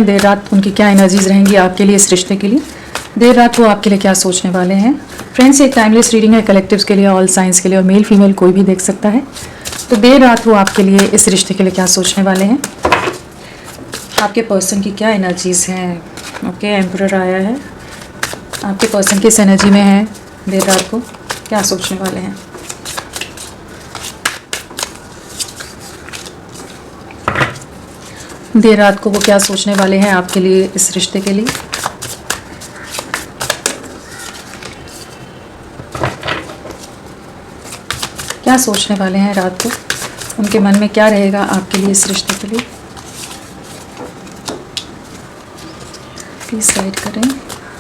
हैं देर रात उनकी क्या एनर्जीज रहेंगी आपके लिए, इस रिश्ते के लिए। देर रात वो आपके लिए क्या सोचने वाले हैं। फ्रेंड्स, एक टाइमलेस रीडिंग है कलेक्टिव्स के लिए, ऑल साइंस के लिए, और मेल फीमेल कोई भी देख सकता है। तो देर रात वो आपके लिए इस रिश्ते के लिए क्या सोचने वाले हैं, आपके पर्सन की क्या एनर्जीज हैं। ओके, एम्परर आया है। आपके पर्सन किस एनर्जी में है, देर रात को क्या सोचने वाले हैं। देर रात को वो क्या सोचने वाले हैं आपके लिए, इस रिश्ते के लिए। क्या सोचने वाले हैं रात को, उनके मन में क्या रहेगा आपके लिए, इस रिश्ते के लिए। प्लीज गाइड करें,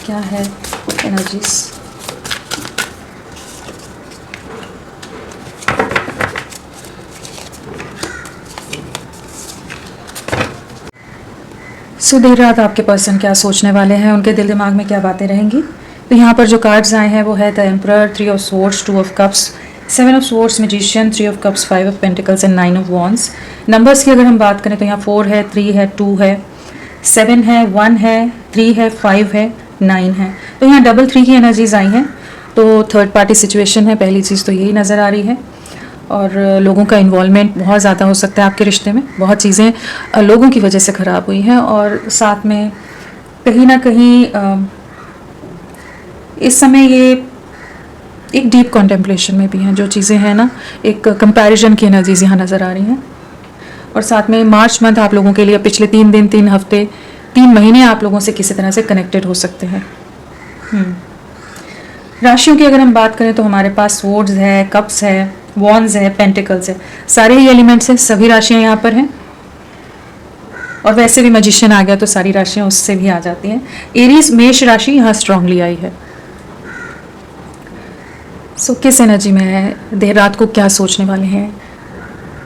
क्या है एनर्जीज। सो देर रात आपके पर्सन क्या सोचने वाले हैं, उनके दिल दिमाग में क्या बातें रहेंगी। तो यहाँ पर जो कार्ड्स आए हैं वो है the emperor, 3 of swords, 2 of cups, 7 of swords, magician, 3 of cups, 5 of pentacles and 9 of wands. Numbers की अगर हम बात करें तो यहाँ 4 है, 3 है, 2 है, 7 है, 1 है, 3 है, 5 है, 9 है। तो यहाँ डबल 3 की एनर्जीज आई हैं। तो थर्ड पार्टी सिचुएशन है, पहली चीज़ तो यही नज़र आ रही है। और लोगों का इन्वॉल्वमेंट बहुत ज़्यादा हो सकता है आपके रिश्ते में। बहुत चीज़ें लोगों की वजह से ख़राब हुई हैं, और साथ में कहीं ना कहीं इस समय ये एक डीप कॉन्टेम्पलेशन में भी हैं। जो चीज़ें हैं ना, एक कंपैरिजन की एनर्जीज यहाँ नज़र आ रही हैं। और साथ में मार्च मंथ आप लोगों के लिए पिछले 3 दिन, 3 हफ्ते, 3 महीने आप लोगों से किसी तरह से कनेक्टेड हो सकते हैं। राशियों की अगर हम बात करें तो हमारे पास स्वॉर्ड्स है, कप्स है, वॉन्ड्स है, पेंटिकल्स है, सारे ही एलिमेंट्स हैं, सभी राशियां यहाँ पर हैं। और वैसे भी मैजिशियन आ गया तो सारी राशियां उससे भी आ जाती हैं। एरीज, मेष राशि यहाँ स्ट्रांगली आई है। सो किस एनर्जी में है, देर रात को क्या सोचने वाले हैं।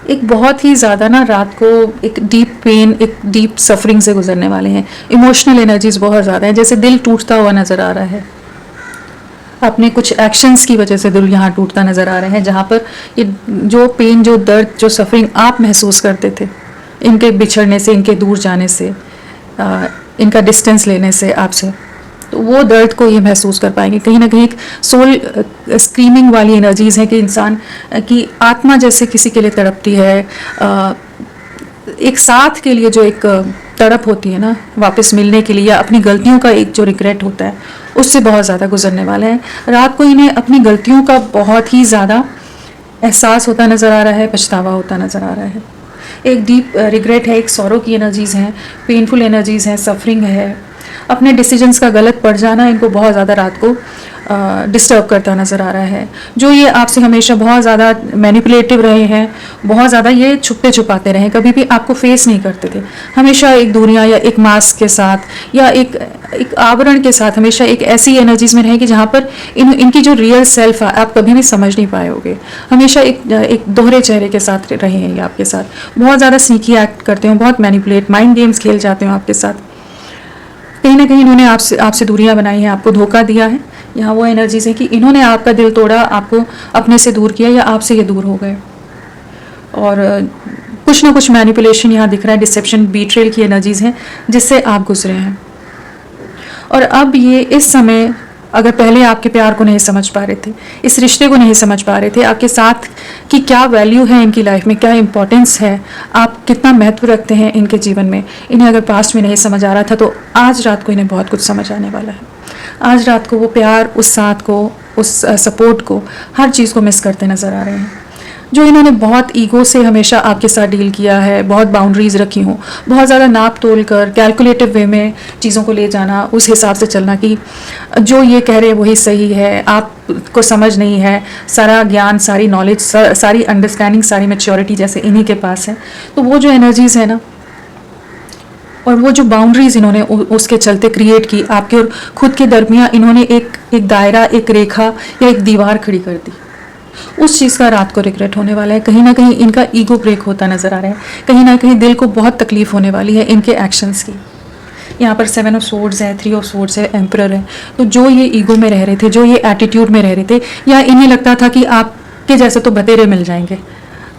एक बहुत ही ज़्यादा ना रात को एक डीप पेन, एक डीप सफरिंग से गुजरने वाले हैं। इमोशनल एनर्जीज बहुत ज़्यादा है, जैसे दिल टूटता हुआ नज़र आ रहा है। अपने कुछ एक्शंस की वजह से दिल यहाँ टूटता नज़र आ रहे हैं, जहाँ पर ये जो पेन, जो दर्द, जो सफरिंग आप महसूस करते थे इनके बिछड़ने से, इनके दूर जाने से, इनका डिस्टेंस लेने से आपसे, तो वो दर्द को ये महसूस कर पाएंगे। कहीं ना कहीं एक सोल स्क्रीमिंग वाली एनर्जीज है कि इंसान की आत्मा जैसे किसी के लिए तड़पती है, एक साथ के लिए जो एक तड़प होती है ना, वापस मिलने के लिए, या अपनी गलतियों का एक जो रिग्रेट होता है, उससे बहुत ज़्यादा गुजरने वाले हैं। रात को इन्हें अपनी गलतियों का बहुत ही ज़्यादा एहसास होता नज़र आ रहा है, पछतावा होता नज़र आ रहा है। एक डीप रिग्रेट है, एक सॉरो की एनर्जीज़ हैं, पेनफुल एनर्जीज़ हैं, सफरिंग है। अपने डिसीजंस का गलत पड़ जाना इनको बहुत ज़्यादा रात को डिस्टर्ब करता नज़र आ रहा है। जो ये आपसे हमेशा बहुत ज़्यादा मैनिपुलेटिव रहे हैं, बहुत ज़्यादा ये छुपते छुपाते रहे, कभी भी आपको फेस नहीं करते थे, हमेशा एक दूरियां या एक मास्क के साथ या एक आवरण के साथ, हमेशा एक ऐसी एनर्जीज में रहे कि जहाँ पर इनकी जो रियल सेल्फ है आप कभी भी समझ नहीं पाए होगे। हमेशा एक दोहरे चेहरे के साथ रहे हैं ये आपके साथ, बहुत ज़्यादा स्नीकी एक्ट करते हो, बहुत मैनिपुलेट, माइंड गेम्स खेल जाते हो आपके साथ। कहीं ना कहीं इन्होंने आपसे दूरियां बनाई हैं, आपको धोखा दिया है। यहाँ वो एनर्जीज है कि इन्होंने आपका दिल तोड़ा, आपको अपने से दूर किया, या आपसे ये दूर हो गए। और कुछ ना कुछ मैनिपुलेशन यहाँ दिख रहा है, डिसेप्शन, बीट्रेल की एनर्जीज हैं जिससे आप गुजरे हैं। और अब ये इस समय, अगर पहले आपके प्यार को नहीं समझ पा रहे थे, इस रिश्ते को नहीं समझ पा रहे थे, आपके साथ की क्या वैल्यू है इनकी लाइफ में, क्या इंपॉर्टेंस है, आप कितना महत्व रखते हैं इनके जीवन में, इन्हें अगर पास्ट में नहीं समझ आ रहा था तो आज रात को इन्हें बहुत कुछ समझ आने वाला है। आज रात को वो प्यार, उस साथ को, उस सपोर्ट को, हर चीज़ को मिस करते नज़र आ रहे हैं। जो इन्होंने बहुत ईगो से हमेशा आपके साथ डील किया है, बहुत बाउंड्रीज़ रखी हों, बहुत ज़्यादा नाप तोल कर कैलकुलेटिव वे में चीज़ों को ले जाना, उस हिसाब से चलना कि जो ये कह रहे हैं वही सही है, आपको समझ नहीं है, सारा ज्ञान, सारी नॉलेज, सारी अंडरस्टैंडिंग, सारी मैच्योरिटी जैसे इन्हीं के पास है। तो वो जो एनर्जीज़ है ना, और वो जो बाउंड्रीज़ इन्होंने उसके चलते क्रिएट की आपके और खुद के दरमियान, इन्होंने एक दायरा, एक रेखा या एक दीवार खड़ी कर दी, उस चीज़ का रात को रिग्रेट होने वाला है। कहीं ना कहीं इनका ईगो ब्रेक होता नज़र आ रहा है, कहीं ना कहीं दिल को बहुत तकलीफ होने वाली है इनके एक्शंस की। यहाँ पर 7 ऑफ स्वॉर्ड्स है, 3 ऑफ स्वॉर्ड्स है, एम्परर है। तो जो ये ईगो में रह रहे थे, जो ये एटीट्यूड में रह रहे थे, या इन्हें लगता था कि आपके जैसे तो बतेरे मिल जाएंगे,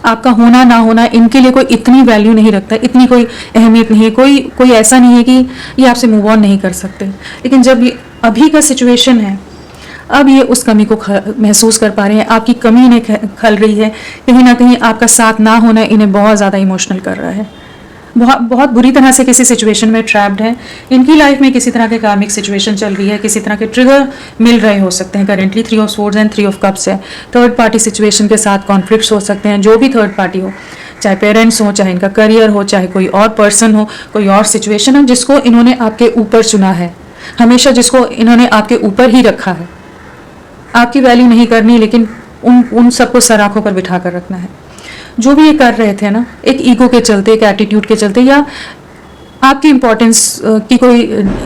आपका होना ना होना इनके लिए कोई इतनी वैल्यू नहीं रखता, इतनी कोई अहमियत नहीं है, कोई ऐसा नहीं है कि ये आपसे मूव ऑन नहीं कर सकते। लेकिन जब ये अभी का सिचुएशन है, अब ये उस कमी को महसूस कर पा रहे हैं, आपकी कमी इन्हें खल रही है, कहीं ना कहीं आपका साथ ना होना इन्हें बहुत ज़्यादा इमोशनल कर रहा है, बहुत बुरी तरह से किसी सिचुएशन में ट्रैप्ड है। इनकी लाइफ में किसी तरह के कार्मिक सिचुएशन चल रही है, किसी तरह के ट्रिगर मिल रहे हो सकते हैं। Currently 3 of swords and 3 of cups है। थर्ड पार्टी सिचुएशन के साथ कॉन्फ्लिक्ट्स हो सकते हैं, जो भी थर्ड पार्टी हो, चाहे पेरेंट्स हो, चाहे इनका करियर हो, चाहे कोई और पर्सन हो, कोई और सिचुएशन हो जिसको इन्होंने आपके ऊपर चुना है, हमेशा जिसको इन्होंने आपके ऊपर ही रखा है। आपकी वैल्यू नहीं करनी, लेकिन उन सबको सर आंखों पर बिठा कर रखना है। जो भी ये कर रहे थे ना, एक ईगो के चलते, एक एटीट्यूड के चलते, या आपकी इम्पोर्टेंस की कोई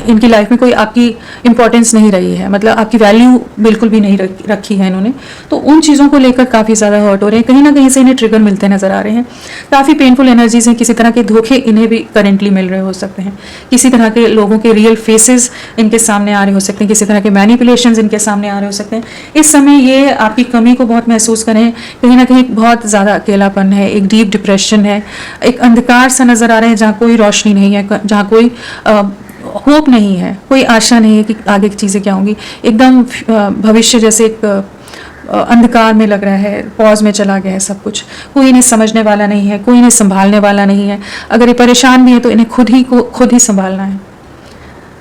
इनकी लाइफ में कोई आपकी इम्पोर्टेंस नहीं रही है, मतलब आपकी वैल्यू बिल्कुल भी नहीं रखी है इन्होंने, तो उन चीज़ों को लेकर काफ़ी ज़्यादा हर्ट हो रहे हैं। कहीं ना कहीं से इन्हें ट्रिगर मिलते नज़र आ रहे हैं, काफ़ी पेनफुल एनर्जीज हैं, किसी तरह के धोखे इन्हें भी करेंटली मिल रहे हो सकते हैं, किसी तरह के लोगों के रियल फेसेस इनके सामने आ रहे हो सकते हैं, किसी तरह के मैनिपुलेशंस इनके सामने आ रहे हो सकते हैं। इस समय ये आपकी कमी को बहुत महसूस करें, कहीं ना कहीं बहुत ज़्यादा अकेलापन है, एक डीप डिप्रेशन है, एक अंधकार सा नज़र आ रहा है जहाँ कोई रोशनी नहीं है, जहाँ कोई होप नहीं है, कोई आशा नहीं है कि आगे की चीज़ें क्या होंगी। एकदम भविष्य जैसे एक अंधकार में लग रहा है, पॉज में चला गया है सब कुछ। कोई इन्हें समझने वाला नहीं है, कोई इन्हें संभालने वाला नहीं है। अगर ये परेशान भी है तो इन्हें खुद ही संभालना है।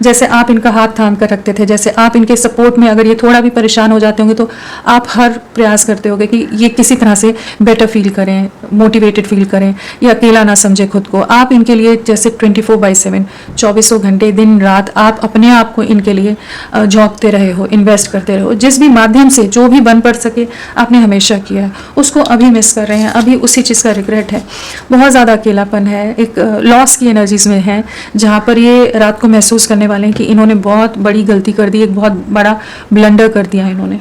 जैसे आप इनका हाथ थाम कर रखते थे, जैसे आप इनके सपोर्ट में अगर ये थोड़ा भी परेशान हो जाते होंगे तो आप हर प्रयास करते होंगे कि ये किसी तरह से बेटर फील करें, मोटिवेटेड फील करें, या अकेला ना समझे खुद को। आप इनके लिए जैसे 24/7 24 घंटे दिन रात आप अपने आप को इनके लिए झोंकते रहे हो, इन्वेस्ट करते रहे हो। जिस भी माध्यम से जो भी बन पड़ सके आपने हमेशा किया है, उसको अभी मिस कर रहे हैं, अभी उसी चीज़ का रिग्रेट है। बहुत ज़्यादा अकेलापन है, एक लॉस की एनर्जीज में है, जहाँ पर ये रात को महसूस करने वाले हैं कि इन्होंने बहुत बड़ी गलती कर दी, एक बहुत बड़ा ब्लंडर कर दिया इन्होंने।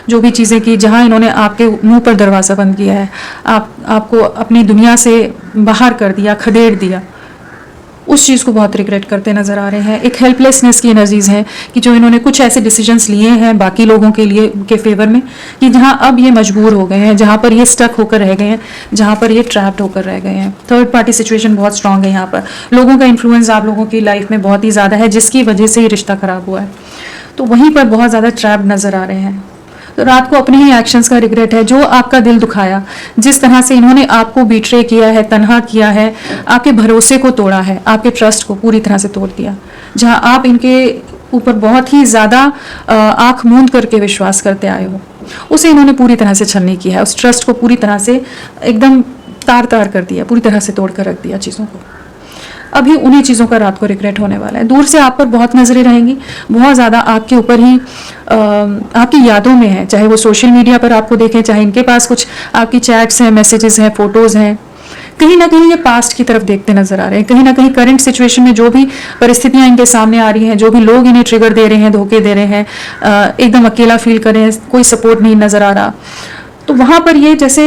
जो भी चीज़ें की, जहां इन्होंने आपके मुंह पर दरवाज़ा बंद किया है, आपको अपनी दुनिया से बाहर कर दिया, खदेड़ दिया, उस चीज़ को बहुत रिग्रेट करते नज़र आ रहे हैं। एक हेल्पलेसनेस की एनर्जीज है कि जो इन्होंने कुछ ऐसे डिसीजंस लिए हैं बाकी लोगों के लिए के फेवर में कि जहां अब ये मजबूर हो गए हैं, जहां पर ये स्टक होकर रह गए हैं, जहां पर ये ट्रैप्ड होकर रह गए हैं। थर्ड पार्टी सिचुएशन बहुत स्ट्रांग है यहाँ पर, लोगों का इन्फ्लुएंस आप लोगों की लाइफ में बहुत ही ज़्यादा है, जिसकी वजह से ये रिश्ता खराब हुआ है। तो वहीं पर बहुत ज़्यादा ट्रैप्ड नज़र आ रहे हैं। तो रात को अपने ही एक्शंस का रिग्रेट है, जो आपका दिल दुखाया, जिस तरह से इन्होंने आपको बीट्रे किया है, तन्हा किया है, आपके भरोसे को तोड़ा है, आपके ट्रस्ट को पूरी तरह से तोड़ दिया। जहां आप इनके ऊपर बहुत ही ज़्यादा आंख मूंद करके विश्वास करते आए हो, उसे इन्होंने पूरी तरह से छलनी किया है। उस ट्रस्ट को पूरी तरह से एकदम तार तार कर दिया, पूरी तरह से तोड़ कर रख दिया चीज़ों को। अभी उन्हीं चीज़ों का रात को रिग्रेट होने वाला है। दूर से आप पर बहुत नज़रें रहेंगी, बहुत ज़्यादा आपके ऊपर ही आपकी यादों में है, चाहे वो सोशल मीडिया पर आपको देखें, चाहे इनके पास कुछ आपकी चैट्स हैं, मैसेजेस हैं, फोटोज़ हैं। कहीं ना कहीं ये पास्ट की तरफ देखते नजर आ रहे हैं, कहीं ना कहीं करंट सिचुएशन में जो भी परिस्थितियां इनके सामने आ रही हैं, जो भी लोग इन्हें ट्रिगर दे रहे हैं, धोखे दे रहे हैं, एकदम अकेला फील कर रहे हैं, कोई सपोर्ट नहीं नज़र आ रहा, तो वहाँ पर ये जैसे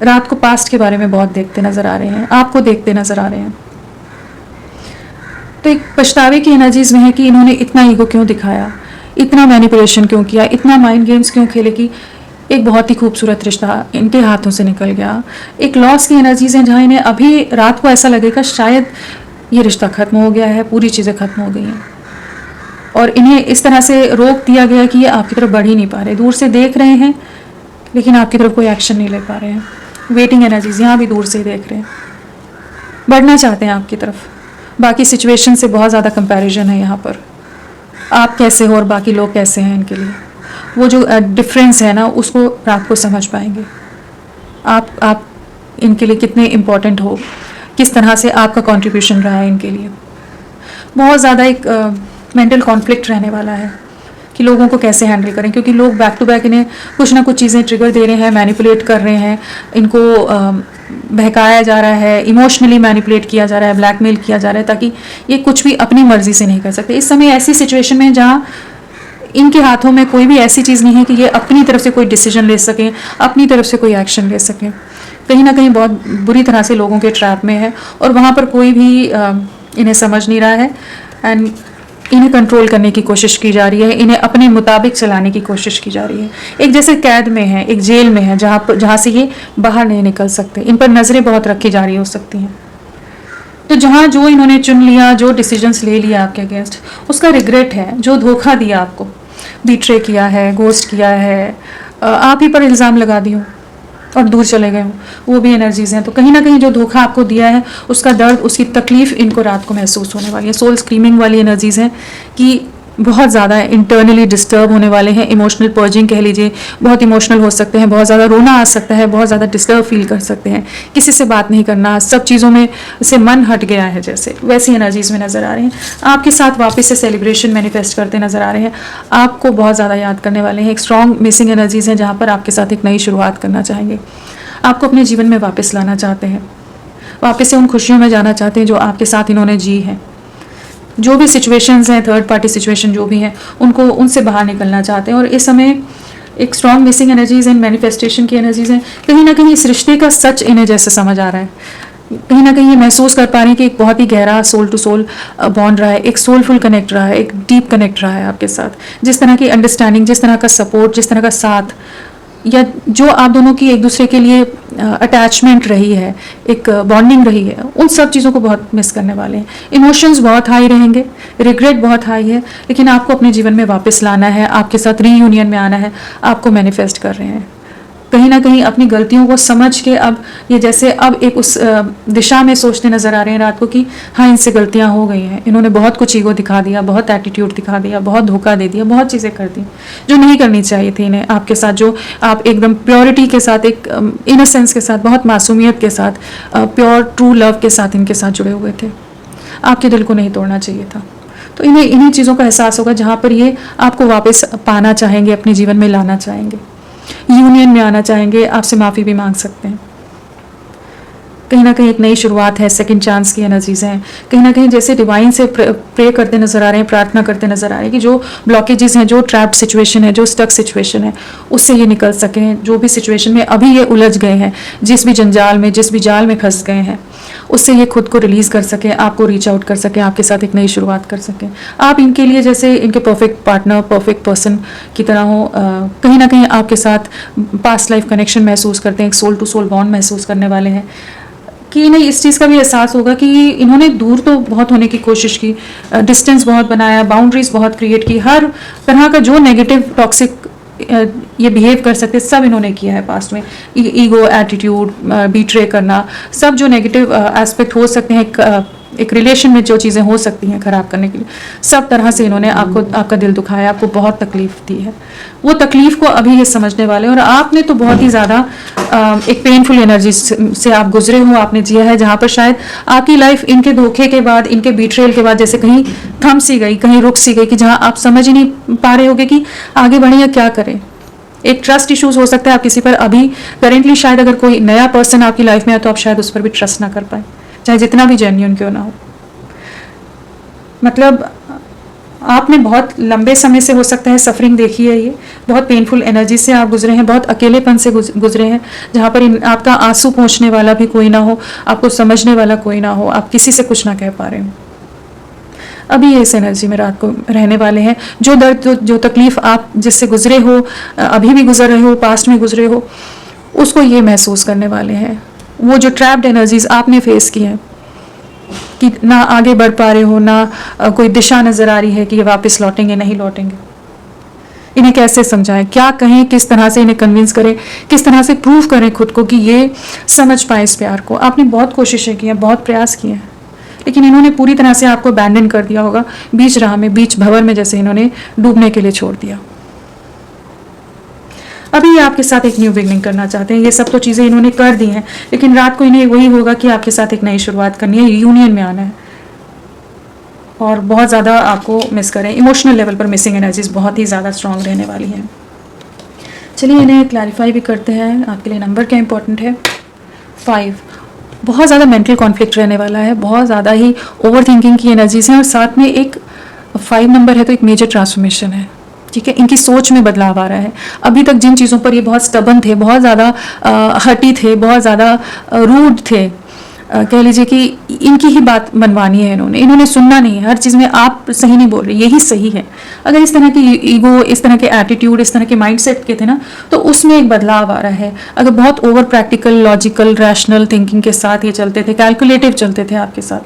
रात को पास्ट के बारे में बहुत देखते नजर आ रहे हैं, आपको देखते नजर आ रहे हैं। तो एक पछतावे की एनर्जीज में है कि इन्होंने इतना ईगो क्यों दिखाया, इतना मैनिपुलेशन क्यों किया, इतना माइंड गेम्स क्यों खेले कि एक बहुत ही खूबसूरत रिश्ता इनके हाथों से निकल गया। एक लॉस की एनर्जीज हैं, जहाँ इन्हें अभी रात को ऐसा लगेगा शायद ये रिश्ता ख़त्म हो गया है, पूरी चीज़ें ख़त्म हो गई हैं, और इन्हें इस तरह से रोक दिया गया कि ये आपकी तरफ बढ़ ही नहीं पा रहे। दूर से देख रहे हैं लेकिन आपकी तरफ कोई एक्शन नहीं ले पा रहे हैं। वेटिंग एनर्जीज यहाँ भी दूर से ही देख रहे हैं, बढ़ना चाहते हैं आपकी तरफ। बाकी सिचुएशन से बहुत ज़्यादा कंपैरिजन है यहाँ पर, आप कैसे हो और बाकी लोग कैसे हैं, इनके लिए वो जो डिफरेंस है ना, उसको रात को समझ पाएंगे। आप इनके लिए कितने इम्पोर्टेंट हो, किस तरह से आपका कंट्रीब्यूशन रहा है इनके लिए। बहुत ज़्यादा एक मेंटल कॉन्फ्लिक्ट रहने वाला है कि लोगों को कैसे हैंडल करें, क्योंकि लोग बैक टू बैक इन्हें कुछ ना कुछ चीज़ें ट्रिगर दे रहे हैं, मैनिपुलेट कर रहे हैं, इनको बहकाया जा रहा है, इमोशनली मैनिपुलेट किया जा रहा है, ब्लैकमेल किया जा रहा है, ताकि ये कुछ भी अपनी मर्जी से नहीं कर सकते। इस समय ऐसी सिचुएशन में जहाँ इनके हाथों में कोई भी ऐसी चीज़ नहीं है कि ये अपनी तरफ से कोई डिसीजन ले सकें, अपनी तरफ से कोई एक्शन ले सकें। कहीं ना कहीं बहुत बुरी तरह से लोगों के ट्रैप में है, और वहाँ पर कोई भी इन्हें समझ नहीं रहा है। एंड इन्हें कंट्रोल करने की कोशिश की जा रही है, इन्हें अपने मुताबिक चलाने की कोशिश की जा रही है। एक जैसे कैद में है, एक जेल में है, जहाँ से ये बाहर नहीं निकल सकते। इन पर नज़रें बहुत रखी जा रही हो सकती हैं। तो जहाँ जो इन्होंने चुन लिया, जो डिसीजंस ले लिया आपके अगेंस्ट, उसका रिग्रेट है। जो धोखा दिया आपको, बीट्रे किया है, गोस्ट किया है, आप ही पर इल्ज़ाम लगा दियो और दूर चले गए हो, वो भी एनर्जीज़ हैं। तो कहीं ना कहीं जो धोखा आपको दिया है, उसका दर्द, उसकी तकलीफ़ इनको रात को महसूस होने वाली है। सोल स्क्रीमिंग वाली एनर्जीज़ हैं कि बहुत ज़्यादा इंटरनली डिस्टर्ब होने वाले हैं। इमोशनल पर्जिंग कह लीजिए, बहुत इमोशनल हो सकते हैं, बहुत ज़्यादा रोना आ सकता है, बहुत ज़्यादा डिस्टर्ब फील कर सकते हैं, किसी से बात नहीं करना, सब चीज़ों में से मन हट गया है, जैसे वैसी एनर्जीज़ में नज़र आ रहे हैं। आपके साथ वापस से सेलिब्रेशन मैनिफेस्ट करते नज़र आ रहे हैं, आपको बहुत ज़्यादा याद करने वाले हैं। एक स्ट्रॉन्ग मिसिंग एनर्जीज़ हैं जहाँ पर आपके साथ एक नई शुरुआत करना चाहेंगे, आपको अपने जीवन में वापस लाना चाहते हैं, वापस से उन खुशियों में जाना चाहते हैं जो आपके साथ इन्होंने जी है। जो भी सिचुएशंस हैं, थर्ड पार्टी सिचुएशन जो भी हैं, उनको उनसे बाहर निकलना चाहते हैं। और इस समय एक strong missing energies and manifestation की एनर्जीज हैं। कहीं ना कहीं इस रिश्ते का सच इन्हें जैसे समझ आ रहा है, कहीं ना कहीं ये महसूस कर पा रहे हैं कि एक बहुत ही गहरा सोल टू सोल बॉन्ड रहा है, एक सोलफुल कनेक्ट रहा है, एक डीप कनेक्ट रहा है आपके साथ। जिस तरह की अंडरस्टैंडिंग, जिस तरह का सपोर्ट, जिस तरह का साथ, या जो आप दोनों की एक दूसरे के लिए अटैचमेंट रही है, एक बॉन्डिंग रही है, उन सब चीज़ों को बहुत मिस करने वाले हैं। इमोशंस बहुत हाई रहेंगे, रिग्रेट बहुत हाई है, लेकिन आपको अपने जीवन में वापस लाना है, आपके साथ रीयूनियन में आना है, आपको मैनिफेस्ट कर रहे हैं। कहीं ना कहीं अपनी गलतियों को समझ के अब ये जैसे अब एक उस दिशा में सोचते नज़र आ रहे हैं रात को कि हाँ, इनसे गलतियाँ हो गई हैं, इन्होंने बहुत कुछ ईगो दिखा दिया, बहुत एटीट्यूड दिखा दिया, बहुत धोखा दे दिया, बहुत चीज़ें कर दी जो नहीं करनी चाहिए थी इन्हें आपके साथ। जो आप एकदम प्योरिटी के साथ, एक इनोसेंस के साथ, बहुत मासूमियत के साथ, प्योर ट्रू लव के साथ इनके साथ जुड़े हुए थे, आपके दिल को नहीं तोड़ना चाहिए था। तो इन्हें इन्हीं चीज़ों का एहसास होगा जहाँ पर ये आपको वापस पाना चाहेंगे, अपने जीवन में लाना चाहेंगे, यूनियन में आना चाहेंगे, आपसे माफ़ी भी मांग सकते हैं। कहीं ना कहीं एक नई शुरुआत है, सेकंड चांस की एनर्जीज हैं। कहीं ना कहीं जैसे डिवाइन से प्रे करते नजर आ रहे हैं, प्रार्थना करते नजर आ रहे हैं कि जो ब्लॉकेजेस हैं, जो ट्रैप्ड सिचुएशन है, जो स्टक सिचुएशन है, उससे ये निकल सकें। जो भी सिचुएशन में अभी ये उलझ गए हैं, जिस भी जंजाल में, जिस भी जाल में फंस गए हैं, उससे ये खुद को रिलीज़ कर सकें, आपको रीच आउट कर सकें, आपके साथ एक नई शुरुआत कर सकें। आप इनके लिए जैसे इनके परफेक्ट पार्टनर, परफेक्ट पर्सन की तरह हो। कहीं ना कहीं आपके साथ पास्ट लाइफ कनेक्शन महसूस करते हैं, एक सोल टू सोल बॉन्ड महसूस करने वाले हैं कि इन्हें इस चीज़ का भी एहसास होगा कि इन्होंने दूर तो बहुत होने की कोशिश की, डिस्टेंस बहुत बनाया, बाउंड्रीज बहुत क्रिएट की, हर तरह का जो नेगेटिव टॉक्सिक ये बिहेव कर सकते सब इन्होंने किया है पास्ट में। ईगो, एटीट्यूड, बीट्रे करना, सब जो नेगेटिव एस्पेक्ट हो सकते हैं एक रिलेशन में, जो चीज़ें हो सकती हैं खराब करने के लिए, सब तरह से इन्होंने आपका दिल दुखाया, आपको बहुत तकलीफ दी है। वो तकलीफ को अभी ये समझने वाले हैं। और आपने तो बहुत ही ज़्यादा एक पेनफुल एनर्जी से आप गुजरे हो, आपने जिया है, जहाँ पर शायद आपकी लाइफ इनके धोखे के बाद, इनके बीट्रेल के बाद जैसे कहीं थम सी गई, कहीं रुक सी गई, कि जहाँ आप समझ ही नहीं पा रहे होगे कि आगे बढ़ें या क्या करें। एक ट्रस्ट इश्यूज हो सकता है आप किसी पर अभी करेंटली, शायद अगर कोई नया पर्सन आपकी लाइफ में है तो आप शायद उस पर भी ट्रस्ट ना कर पाए, चाहे जितना भी जेन्युइन क्यों ना हो। मतलब आपने बहुत लंबे समय से हो सकता है सफरिंग देखी है, ये बहुत पेनफुल एनर्जी से आप गुजरे हैं, बहुत अकेलेपन से गुजरे हैं, जहाँ पर आपका आंसू पहुँचने वाला भी कोई ना हो, आपको समझने वाला कोई ना हो, आप किसी से कुछ ना कह पा रहे हो। अभी ये इस एनर्जी में रात को रहने वाले हैं। जो दर्द, जो तकलीफ आप जिससे गुजरे हो, अभी भी गुजर रहे हो, पास्ट में गुजरे हो, उसको ये महसूस करने वाले हैं। वो जो ट्रैप्ड एनर्जीज आपने फेस की हैं कि ना आगे बढ़ पा रहे हो, ना कोई दिशा नज़र आ रही है कि ये वापस लौटेंगे, नहीं लौटेंगे, इन्हें कैसे समझाएं, क्या कहें, किस तरह से इन्हें कन्विंस करें, किस तरह से प्रूव करें खुद को कि ये समझ पाए इस प्यार को। आपने बहुत कोशिशें की हैं, बहुत प्रयास किए हैं, लेकिन इन्होंने पूरी तरह से आपको अबैंडन कर दिया होगा, बीच राह में, बीच भंवर में जैसे इन्होंने डूबने के लिए छोड़ दिया। अभी ये आपके साथ एक न्यू बिगनिंग करना चाहते हैं। ये सब तो चीज़ें इन्होंने कर दी हैं, लेकिन रात को इन्हें वही होगा कि आपके साथ एक नई शुरुआत करनी है, यूनियन में आना है, और बहुत ज़्यादा आपको मिस करें। इमोशनल लेवल पर मिसिंग एनर्जीज बहुत ही ज़्यादा स्ट्रॉन्ग रहने वाली हैं। चलिए इन्हें क्लैरिफाई भी करते हैं। आपके लिए नंबर क्या इंपॉर्टेंट है? 5। बहुत ज़्यादा मेंटल कॉन्फ्लिक्ट रहने वाला है, बहुत ज़्यादा ही ओवर थिंकिंग की एनर्जीज हैं, और साथ में एक 5 नंबर है तो एक मेजर ट्रांसफॉर्मेशन है। ठीक है, इनकी सोच में बदलाव आ रहा है। अभी तक जिन चीज़ों पर ये बहुत स्टबन थे, बहुत ज़्यादा हटी थे, बहुत ज़्यादा रूड थे, कह लीजिए कि इनकी ही बात मनवानी है, इन्होंने सुनना नहीं है, हर चीज़ में आप सही नहीं बोल रहे, यही सही है। अगर इस तरह की ईगो, इस तरह के एटीट्यूड, इस तरह के माइंडसेट के थे ना, तो उसमें एक बदलाव आ रहा है। अगर बहुत over practical, logical, rational thinking के साथ ये चलते थे, कैलकुलेटिव चलते थे आपके साथ,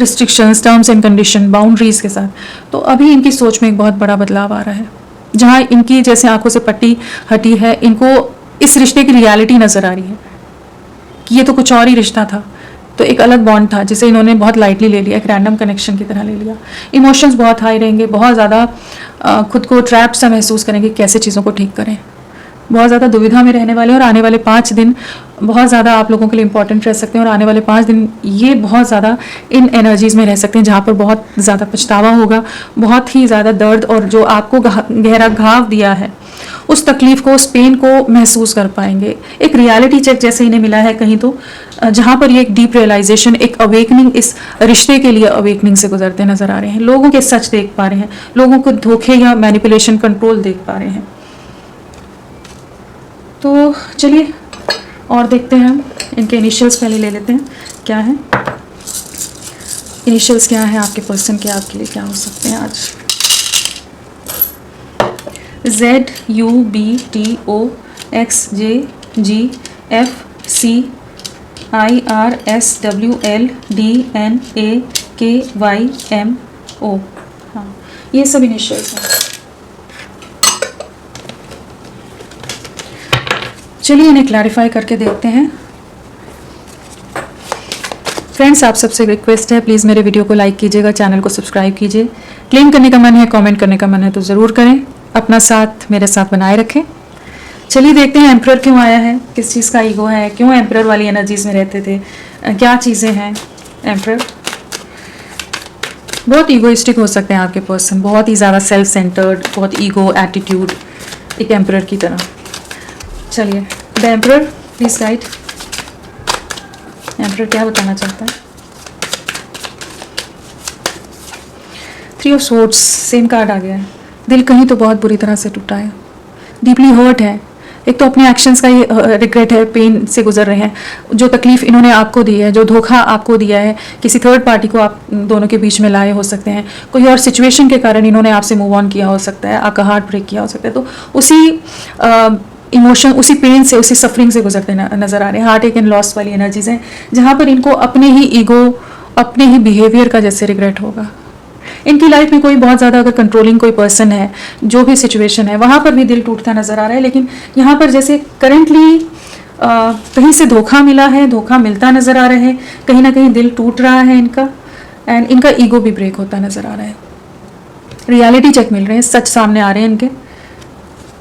restrictions, terms and condition, boundaries के साथ, तो अभी इनकी सोच में एक बहुत बड़ा बदलाव आ रहा है। जहाँ इनकी जैसे आंखों से पट्टी हटी है, इनको इस रिश्ते की रियलिटी नजर आ रही है कि ये तो कुछ और ही रिश्ता था, तो एक अलग बॉन्ड था जिसे इन्होंने बहुत लाइटली ले लिया, एक रैंडम कनेक्शन की तरह ले लिया। इमोशंस बहुत हाई रहेंगे, बहुत ज़्यादा खुद को ट्रैप सा महसूस करेंगे, कैसे चीज़ों को ठीक करें, बहुत ज़्यादा दुविधा में रहने वाले हैं। और आने वाले 5 दिन बहुत ज़्यादा आप लोगों के लिए इंपॉर्टेंट रह सकते हैं, और आने वाले 5 दिन ये बहुत ज़्यादा इन एनर्जीज़ में रह सकते हैं जहाँ पर बहुत ज़्यादा पछतावा होगा, बहुत ही ज़्यादा दर्द, और जो आपको गहरा घाव दिया है उस तकलीफ को, उस पेन को महसूस कर पाएंगे। एक रियलिटी चेक जैसे इन्हें मिला है कहीं तो, जहाँ पर ये एक डीप रियलाइजेशन, एक अवेकनिंग, इस रिश्ते के लिए अवेकनिंग से गुजरते नजर आ रहे हैं। लोगों के सच देख पा रहे हैं, लोगों को धोखे या मैनिपुलेशन, कंट्रोल देख पा रहे हैं। तो चलिए और देखते हैं हम इनके इनिशियल्स पहले ले लेते हैं, क्या है इनिशियल्स, क्या है आपके पर्सन के, आपके लिए क्या हो सकते हैं आज। ZUBTOXJGFCIRSWLDNAKYMO, हाँ ये सब इनिशियल्स हैं। चलिए इन्हें क्लैरिफाई करके देखते हैं। फ्रेंड्स, आप सबसे रिक्वेस्ट है, प्लीज़ मेरे वीडियो को लाइक कीजिएगा, चैनल को सब्सक्राइब कीजिए। क्लेम करने का मन है, कमेंट करने का मन है तो ज़रूर करें, अपना साथ मेरे साथ बनाए रखें। चलिए देखते हैं एम्परर क्यों आया है, किस चीज़ का ईगो है, क्यों एम्परर वाली एनर्जीज में रहते थे, क्या चीज़ें हैं एम्परर। बहुत ईगोइस्टिक हो सकते हैं आपके पर्सन, बहुत ही ज़्यादा सेल्फ सेंटर्ड, बहुत ईगो एटीट्यूड, एक एम्परर की तरह। चलिए the emperor please guide, emperor क्या बताना चाहता है। 3 ऑफ स्वॉर्ड्स, सेम कार्ड आ गया है। दिल कहीं तो बहुत बुरी तरह से टूटा है, डीपली हर्ट है। एक तो अपने एक्शंस का ही रिग्रेट है, पेन से गुजर रहे हैं, जो तकलीफ इन्होंने आपको दी है, जो धोखा आपको दिया है, किसी थर्ड पार्टी को आप दोनों के बीच में लाए हो सकते हैं, कोई और सिचुएशन के कारण इन्होंने आपसे मूव ऑन किया हो सकता है, आपका हार्ट ब्रेक किया हो सकता है। तो उसी इमोशन, उसी पेन से, उसी सफरिंग से गुजरते नजर आ रहे हैं। हार्ट एक एंड लॉस वाली एनर्जीज हैं, जहाँ पर इनको अपने ही ईगो, अपने ही बिहेवियर का जैसे रिग्रेट होगा। इनकी लाइफ में कोई बहुत ज़्यादा अगर कंट्रोलिंग कोई पर्सन है, जो भी सिचुएशन है, वहाँ पर भी दिल टूटता नज़र आ रहा है। लेकिन यहाँ पर जैसे करेंटली कहीं से धोखा मिला है, धोखा मिलता नज़र आ रहा है, कहीं ना कहीं दिल टूट रहा है इनका, एंड इनका ईगो भी ब्रेक होता नज़र आ रहा है। रियलिटी चेक मिल रहे हैं, सच सामने आ रहे हैं इनके,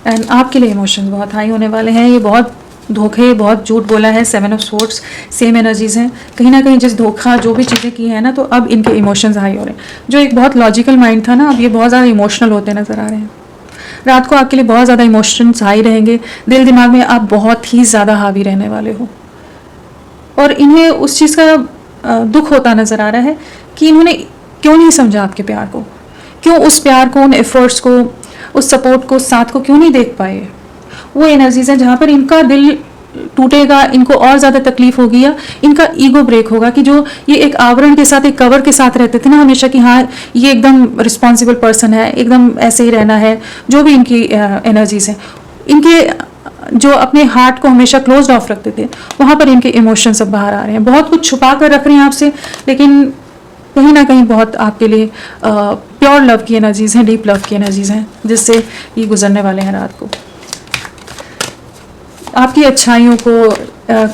एंड आपके लिए इमोशंस बहुत हाई होने वाले हैं। ये बहुत धोखे, बहुत झूठ बोला है। 7 ऑफ स्वॉर्ड्स, सेम एनर्जीज हैं, कहीं ना कहीं जिस धोखा, जो भी चीज़ें की हैं ना, तो अब इनके इमोशंस हाई हो रहे हैं। जो एक बहुत लॉजिकल माइंड था ना, अब ये बहुत ज़्यादा इमोशनल होते नज़र आ रहे हैं। रात को आपके लिए बहुत ज़्यादा इमोशंस हाई रहेंगे, दिल दिमाग में आप बहुत ही ज़्यादा हावी रहने वाले हो, और इन्हें उस चीज़ का दुख होता नज़र आ रहा है कि इन्होंने क्यों नहीं समझा आपके प्यार को, क्यों उस प्यार को, उन एफर्ट्स को, उस सपोर्ट को, साथ को क्यों नहीं देख पाए। वो एनर्जीज हैं जहाँ पर इनका दिल टूटेगा, इनको और ज़्यादा तकलीफ होगी, या इनका ईगो ब्रेक होगा कि जो ये एक आवरण के साथ, एक कवर के साथ रहते थे ना हमेशा, कि हाँ ये एकदम रिस्पॉन्सिबल पर्सन है, एकदम ऐसे ही रहना है, जो भी इनकी एनर्जीज हैं, इनके जो अपने हार्ट को हमेशा क्लोज ऑफ रखते थे, वहाँ पर इनके इमोशन सब बाहर आ रहे हैं। बहुत कुछ छुपा कर रख रहे हैं आपसे, लेकिन कहीं ना कहीं बहुत आपके लिए प्योर लव की एनर्जीज हैं, डीप लव की एनर्जीज हैं, जिससे ये गुजरने वाले हैं रात को। आपकी अच्छाइयों को,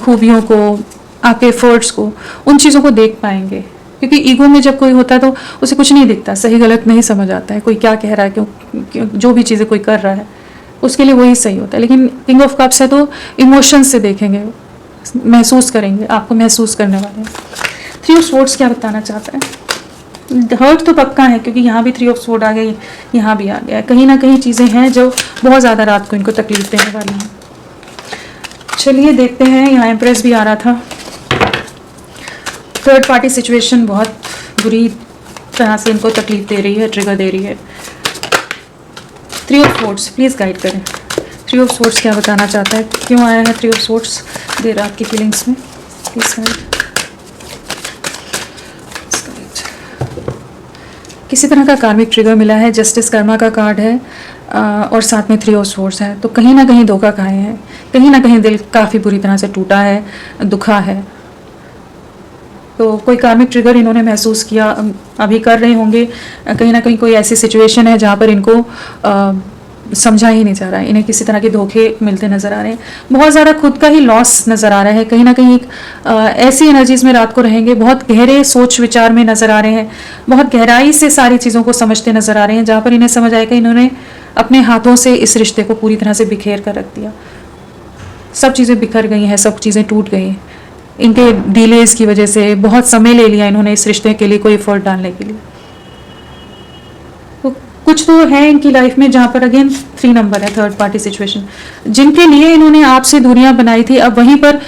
खूबियों को, आपके एफर्ट्स को, उन चीज़ों को देख पाएंगे, क्योंकि ईगो में जब कोई होता है तो उसे कुछ नहीं दिखता, सही गलत नहीं समझ आता है, कोई क्या कह रहा है, क्यों जो भी चीज़ें कोई कर रहा है उसके लिए वही सही होता है। लेकिन किंग ऑफ कप्स है तो इमोशंस से देखेंगे, महसूस करेंगे, आपको महसूस करने वाले हैं। 3 ऑफ स्वॉर्ड्स क्या बताना चाहता है। हर्ट तो पक्का है, क्योंकि यहाँ भी 3 ऑफ स्वॉर्ड आ गई, यहाँ भी आ गया। कहीं ना कहीं चीज़ें हैं जो बहुत ज़्यादा रात को इनको तकलीफ देने वाली हैं। चलिए देखते हैं, यहाँ एम्प्रेस भी आ रहा था। थर्ड पार्टी सिचुएशन बहुत बुरी तरह से इनको तकलीफ दे रही है, ट्रिगर दे रही है। 3 ऑफ स्वॉर्ड्स प्लीज़ गाइड करें। 3 ऑफ स्वॉर्ड्स क्या बताना चाहता है, क्यों आया है 3 ऑफ स्वॉर्ड्स देर रात की फीलिंग्स में, प्लीज़ गाइड। किसी तरह का कार्मिक ट्रिगर मिला है, जस्टिस कर्मा का कार्ड है और साथ में 3 ऑफ सोर्स है। तो कहीं ना कहीं धोखा खाए हैं, कहीं ना कहीं दिल काफ़ी बुरी तरह से टूटा है, दुखा है। तो कोई कार्मिक ट्रिगर इन्होंने महसूस किया, अभी कर रहे होंगे। कहीं ना कहीं कोई ऐसी सिचुएशन है जहाँ पर इनको समझा ही नहीं जा रहा है, इन्हें किसी तरह के धोखे मिलते नज़र आ रहे हैं। बहुत ज़्यादा खुद का ही लॉस नज़र आ रहा है। कहीं ना कहीं एक ऐसी एनर्जीज़ में रात को रहेंगे, बहुत गहरे सोच विचार में नज़र आ रहे हैं, बहुत गहराई से सारी चीज़ों को समझते नज़र आ रहे हैं, जहाँ पर इन्हें समझ आएगा इन्होंने अपने हाथों से इस रिश्ते को पूरी तरह से बिखेर कर रख दिया। सब चीज़ें बिखर गई हैं, सब चीज़ें टूट गई हैं। इनके डिलेज़ की वजह से बहुत समय ले लिया इन्होंने इस रिश्ते के लिए कोई एफर्ट डालने के लिए। तो कुछ तो है इनकी लाइफ में जहाँ पर अगेन 3 नंबर है, थर्ड पार्टी सिचुएशन, जिनके लिए इन्होंने आपसे दूरियां बनाई थी। अब वहीं पर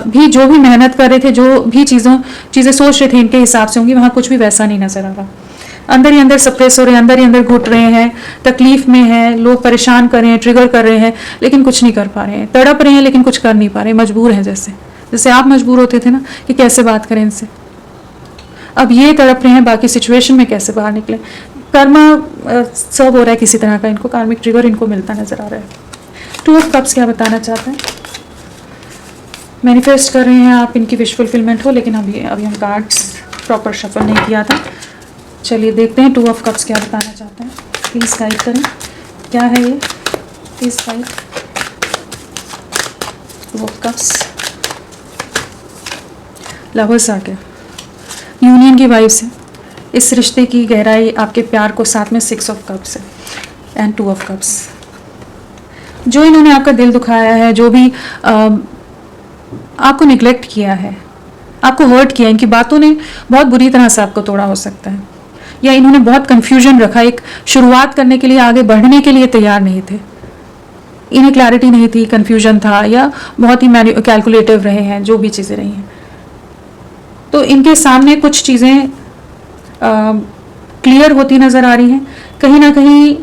भी जो भी मेहनत कर रहे थे, जो भी चीज़ें सोच रहे थे इनके हिसाब से होंगी, वहाँ कुछ भी वैसा नहीं नजर आ रहा। अंदर ही अंदर सप्रेस हो रहे हैं, अंदर ही अंदर घुट रहे हैं, तकलीफ में हैं, लोग परेशान कर रहे हैं, ट्रिगर कर रहे हैं, लेकिन कुछ नहीं कर पा रहे हैं, तड़प रहे हैं लेकिन कुछ कर नहीं पा रहे, मजबूर हैं। जैसे आप मजबूर होते थे ना कि कैसे बात करें इनसे, अब ये तड़प रहे हैं बाकी सिचुएशन में कैसे बाहर निकले। कर्मा सर्व हो रहा है किसी तरह का, इनको कार्मिक ट्रिगर इनको मिलता नजर आ रहा है। 2 ऑफ कप्स क्या बताना चाहते हैं? मैनिफेस्ट कर रहे हैं आप इनकी विश फुलफिलमेंट हो, लेकिन अभी हम कार्ड्स प्रॉपर शफल नहीं किया था। चलिए देखते हैं 2 ऑफ कप्स क्या बताना चाहते हैं। प्लीज़ गाइड करें, क्या है ये? Please guide. 2 of cups, lovers आ गया, यूनियन की वाइब्स है, इस रिश्ते की गहराई, आपके प्यार को, साथ में 6 ऑफ कप्स है एंड 2 ऑफ कप्स। जो इन्होंने आपका दिल दुखाया है, जो भी आपको निगलेक्ट किया है, आपको हर्ट किया, इनकी बातों ने बहुत बुरी तरह से आपको तोड़ा हो सकता है, या इन्होंने बहुत कंफ्यूजन रखा, एक शुरुआत करने के लिए, आगे बढ़ने के लिए तैयार नहीं थे, इन्हें क्लैरिटी नहीं थी, कंफ्यूजन था, या बहुत ही कैलकुलेटिव रहे हैं, जो भी चीज़ें रही हैं। तो इनके सामने कुछ चीज़ें क्लियर होती नज़र आ रही हैं, कहीं ना कहीं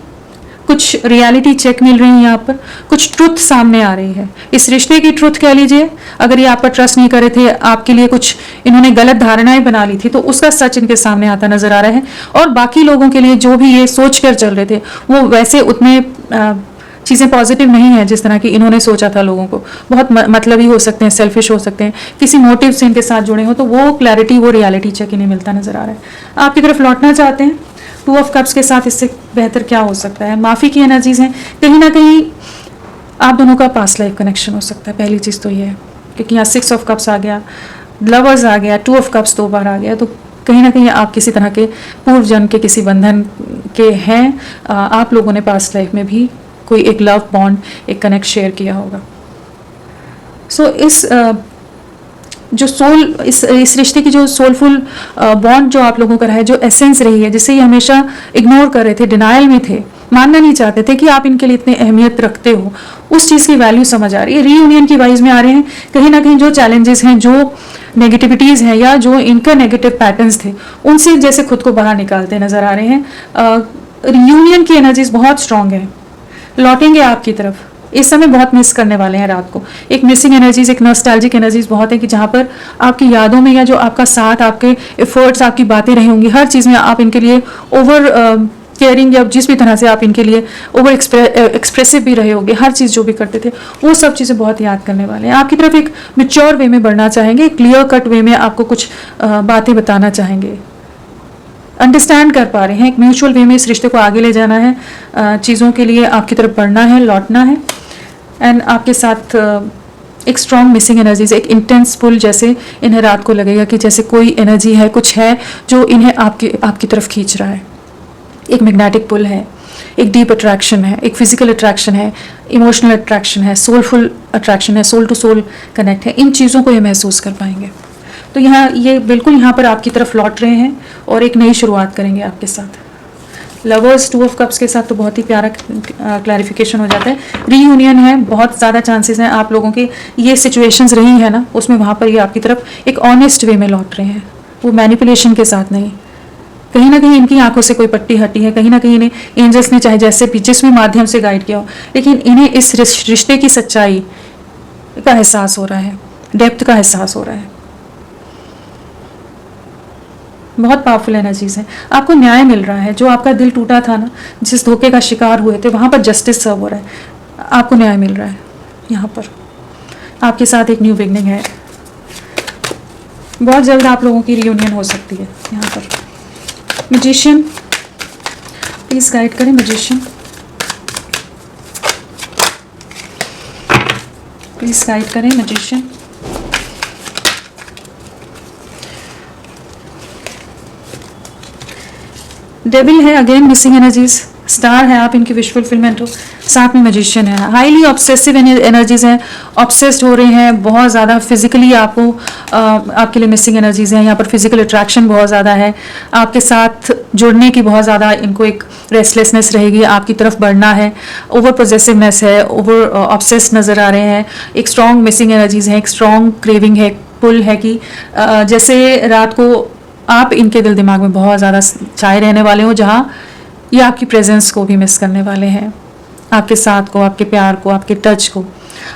कुछ रियलिटी चेक मिल रही है, यहाँ पर कुछ ट्रुथ सामने आ रही है, इस रिश्ते की ट्रुथ कह लीजिए। अगर ये आप पर ट्रस्ट नहीं कर रहे थे, आपके लिए कुछ इन्होंने गलत धारणाएं बना ली थी, तो उसका सच इनके सामने आता नजर आ रहा है। और बाकी लोगों के लिए जो भी ये सोच कर चल रहे थे, वो वैसे उतने चीज़ें पॉजिटिव नहीं है जिस तरह की इन्होंने सोचा था। लोगों को बहुत मतलबी हो सकते हैं, सेल्फिश हो सकते हैं, किसी मोटिव से इनके साथ जुड़े हो, तो वो क्लैरिटी, वो रियलिटी चेक इन्हें मिलता नजर आ रहा है। आपकी तरफ लौटना चाहते हैं 2 ऑफ कप्स के साथ, इससे बेहतर क्या हो सकता है? माफ़ी की एनर्जीज हैं, कहीं ना कहीं आप दोनों का पास्ट लाइफ कनेक्शन हो सकता है। पहली चीज़ तो ये है, क्योंकि यहाँ 6 ऑफ कप्स आ गया, लवर्स आ गया, 2 ऑफ कप्स 2 बार आ गया, तो कहीं ना कहीं आप किसी तरह के पूर्व जन्म के किसी बंधन के हैं। आप लोगों ने पास्ट लाइफ में भी कोई एक लव बॉन्ड, एक कनेक्ट शेयर किया होगा। सो इस जो सोल, इस रिश्ते की जो सोलफुल बॉन्ड जो आप लोगों का रहा है, जो एसेंस रही है, जिसे ये हमेशा इग्नोर कर रहे थे, डिनायल में थे, मानना नहीं चाहते थे कि आप इनके लिए इतनी अहमियत रखते हो, उस चीज़ की वैल्यू समझ आ रही है। रीयूनियन की वाइज में आ रहे हैं, कहीं ना कहीं जो चैलेंजेस हैं, जो नेगेटिविटीज़ हैं, या जो इनका नेगेटिव पैटर्न्स थे, उनसे जैसे खुद को बाहर निकालते नजर आ रहे हैं। रीयूनियन की एनर्जीज बहुत स्ट्रांग है, लौटेंगे आपकी तरफ, इस समय बहुत मिस करने वाले हैं रात को। एक मिसिंग एनर्जीज, एक नॉस्टैल्जिक एनर्जीज बहुत है, कि जहाँ पर आपकी यादों में, या जो आपका साथ, आपके एफर्ट्स, आपकी बातें रही होंगी, हर चीज़ में आप इनके लिए ओवर केयरिंग, या जिस भी तरह से आप इनके लिए ओवर एक्सप्रेसिव भी रहे होंगे, हर चीज़ जो भी करते थे, वो सब चीज़ें बहुत याद करने वाले हैं। आपकी तरफ एक मैच्योर वे में बढ़ना चाहेंगे, क्लियर कट वे में आपको कुछ बातें बताना चाहेंगे, अंडरस्टैंड कर पा रहे हैं, एक म्यूचुअल वे में इस रिश्ते को आगे ले जाना है, चीज़ों के लिए आपकी तरफ बढ़ना है, लौटना है। एंड आपके साथ एक स्ट्रॉन्ग मिसिंग एनर्जीज, एक इंटेंस पुल, जैसे इन्हें रात को लगेगा कि जैसे कोई एनर्जी है, कुछ है जो इन्हें आपकी तरफ खींच रहा है। एक मैग्नेटिक पुल है, एक डीप अट्रैक्शन है, एक फिजिकल अट्रैक्शन है, इमोशनल अट्रैक्शन है, सोलफुल अट्रैक्शन है, सोल टू सोल कनेक्ट है। इन चीज़ों को ये महसूस कर पाएंगे। तो यहाँ ये बिल्कुल यहाँ पर आपकी तरफ लौट रहे हैं और एक नई शुरुआत करेंगे आपके साथ। लवर्स 2 ऑफ कप्स के साथ तो बहुत ही प्यारा क्लैरिफिकेशन हो जाता है। रीयूनियन है, बहुत ज़्यादा चांसेस हैं आप लोगों के, ये सिचुएशंस रही है ना, उसमें वहाँ पर ये आपकी तरफ एक ऑनेस्ट वे में लौट रहे हैं, वो मैनिपुलेशन के साथ नहीं। कहीं ना कहीं इनकी आंखों से कोई पट्टी हटी है, कहीं ना कहीं इन्हें एंजल्स ने चाहे जैसे भी जिस भी माध्यम से गाइड किया हो, लेकिन इन्हें इस रिश्ते की सच्चाई का एहसास हो रहा है, डेप्थ का एहसास हो रहा है। बहुत पावरफुल एनर्जीज हैं। आपको न्याय मिल रहा है, जो आपका दिल टूटा था ना, जिस धोखे का शिकार हुए थे, वहाँ पर जस्टिस सर्व हो रहा है, आपको न्याय मिल रहा है। यहाँ पर आपके साथ एक न्यू बिगनिंग है, बहुत जल्द आप लोगों की रियूनियन हो सकती है। यहाँ पर मैजिशियन, प्लीज गाइड करें मैजिशियन, प्लीज गाइड करें मैजिशियन। डेविल है, अगेन मिसिंग एनर्जीज। स्टार है, आप इनकी विश फुलफिलमेंट हो। साथ में मैजिशियन है, हाईली ऑब्सेसिव एनर्जीज हैं, ऑब्सेस्ड हो रहे हैं बहुत ज़्यादा। फिजिकली आपको आपके लिए मिसिंग एनर्जीज हैं। यहाँ पर फिजिकल अट्रैक्शन बहुत ज़्यादा है, आपके साथ जुड़ने की बहुत ज़्यादा इनको एक रेस्टलेसनेस रहेगी, आपकी तरफ बढ़ना है, ओवर पोजेसिवनेस है, ओवर ऑब्सेस्ड नज़र आ रहे हैं। एक स्ट्रॉन्ग मिसिंग एनर्जीज है, एक स्ट्रॉन्ग क्रेविंग है, पुल है कि जैसे रात को आप इनके दिल दिमाग में बहुत ज़्यादा छाए रहने वाले हो, जहाँ ये आपकी प्रेजेंस को भी मिस करने वाले हैं, आपके साथ को, आपके प्यार को, आपके टच को,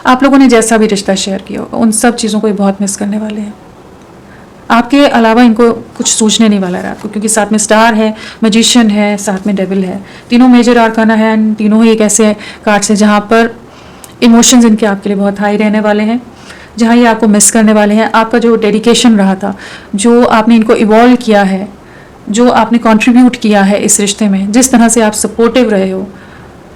आप लोगों ने जैसा भी रिश्ता शेयर किया होगा, उन सब चीज़ों को ये बहुत मिस करने वाले हैं। आपके अलावा इनको कुछ सोचने नहीं वाला है रात को, क्योंकि साथ में स्टार है, मैजिशियन है, साथ में डेविल है। तीनों मेजर आर्काना है, एंड तीनों ही एक ऐसे कार्ड्स हैं जहाँ पर इमोशंस इनके आपके लिए बहुत हाई रहने वाले हैं, जहाँ ये आपको मिस करने वाले हैं। आपका जो डेडिकेशन रहा था, जो आपने इनको इवॉल्व किया है, जो आपने कंट्रीब्यूट किया है इस रिश्ते में, जिस तरह से आप सपोर्टिव रहे हो,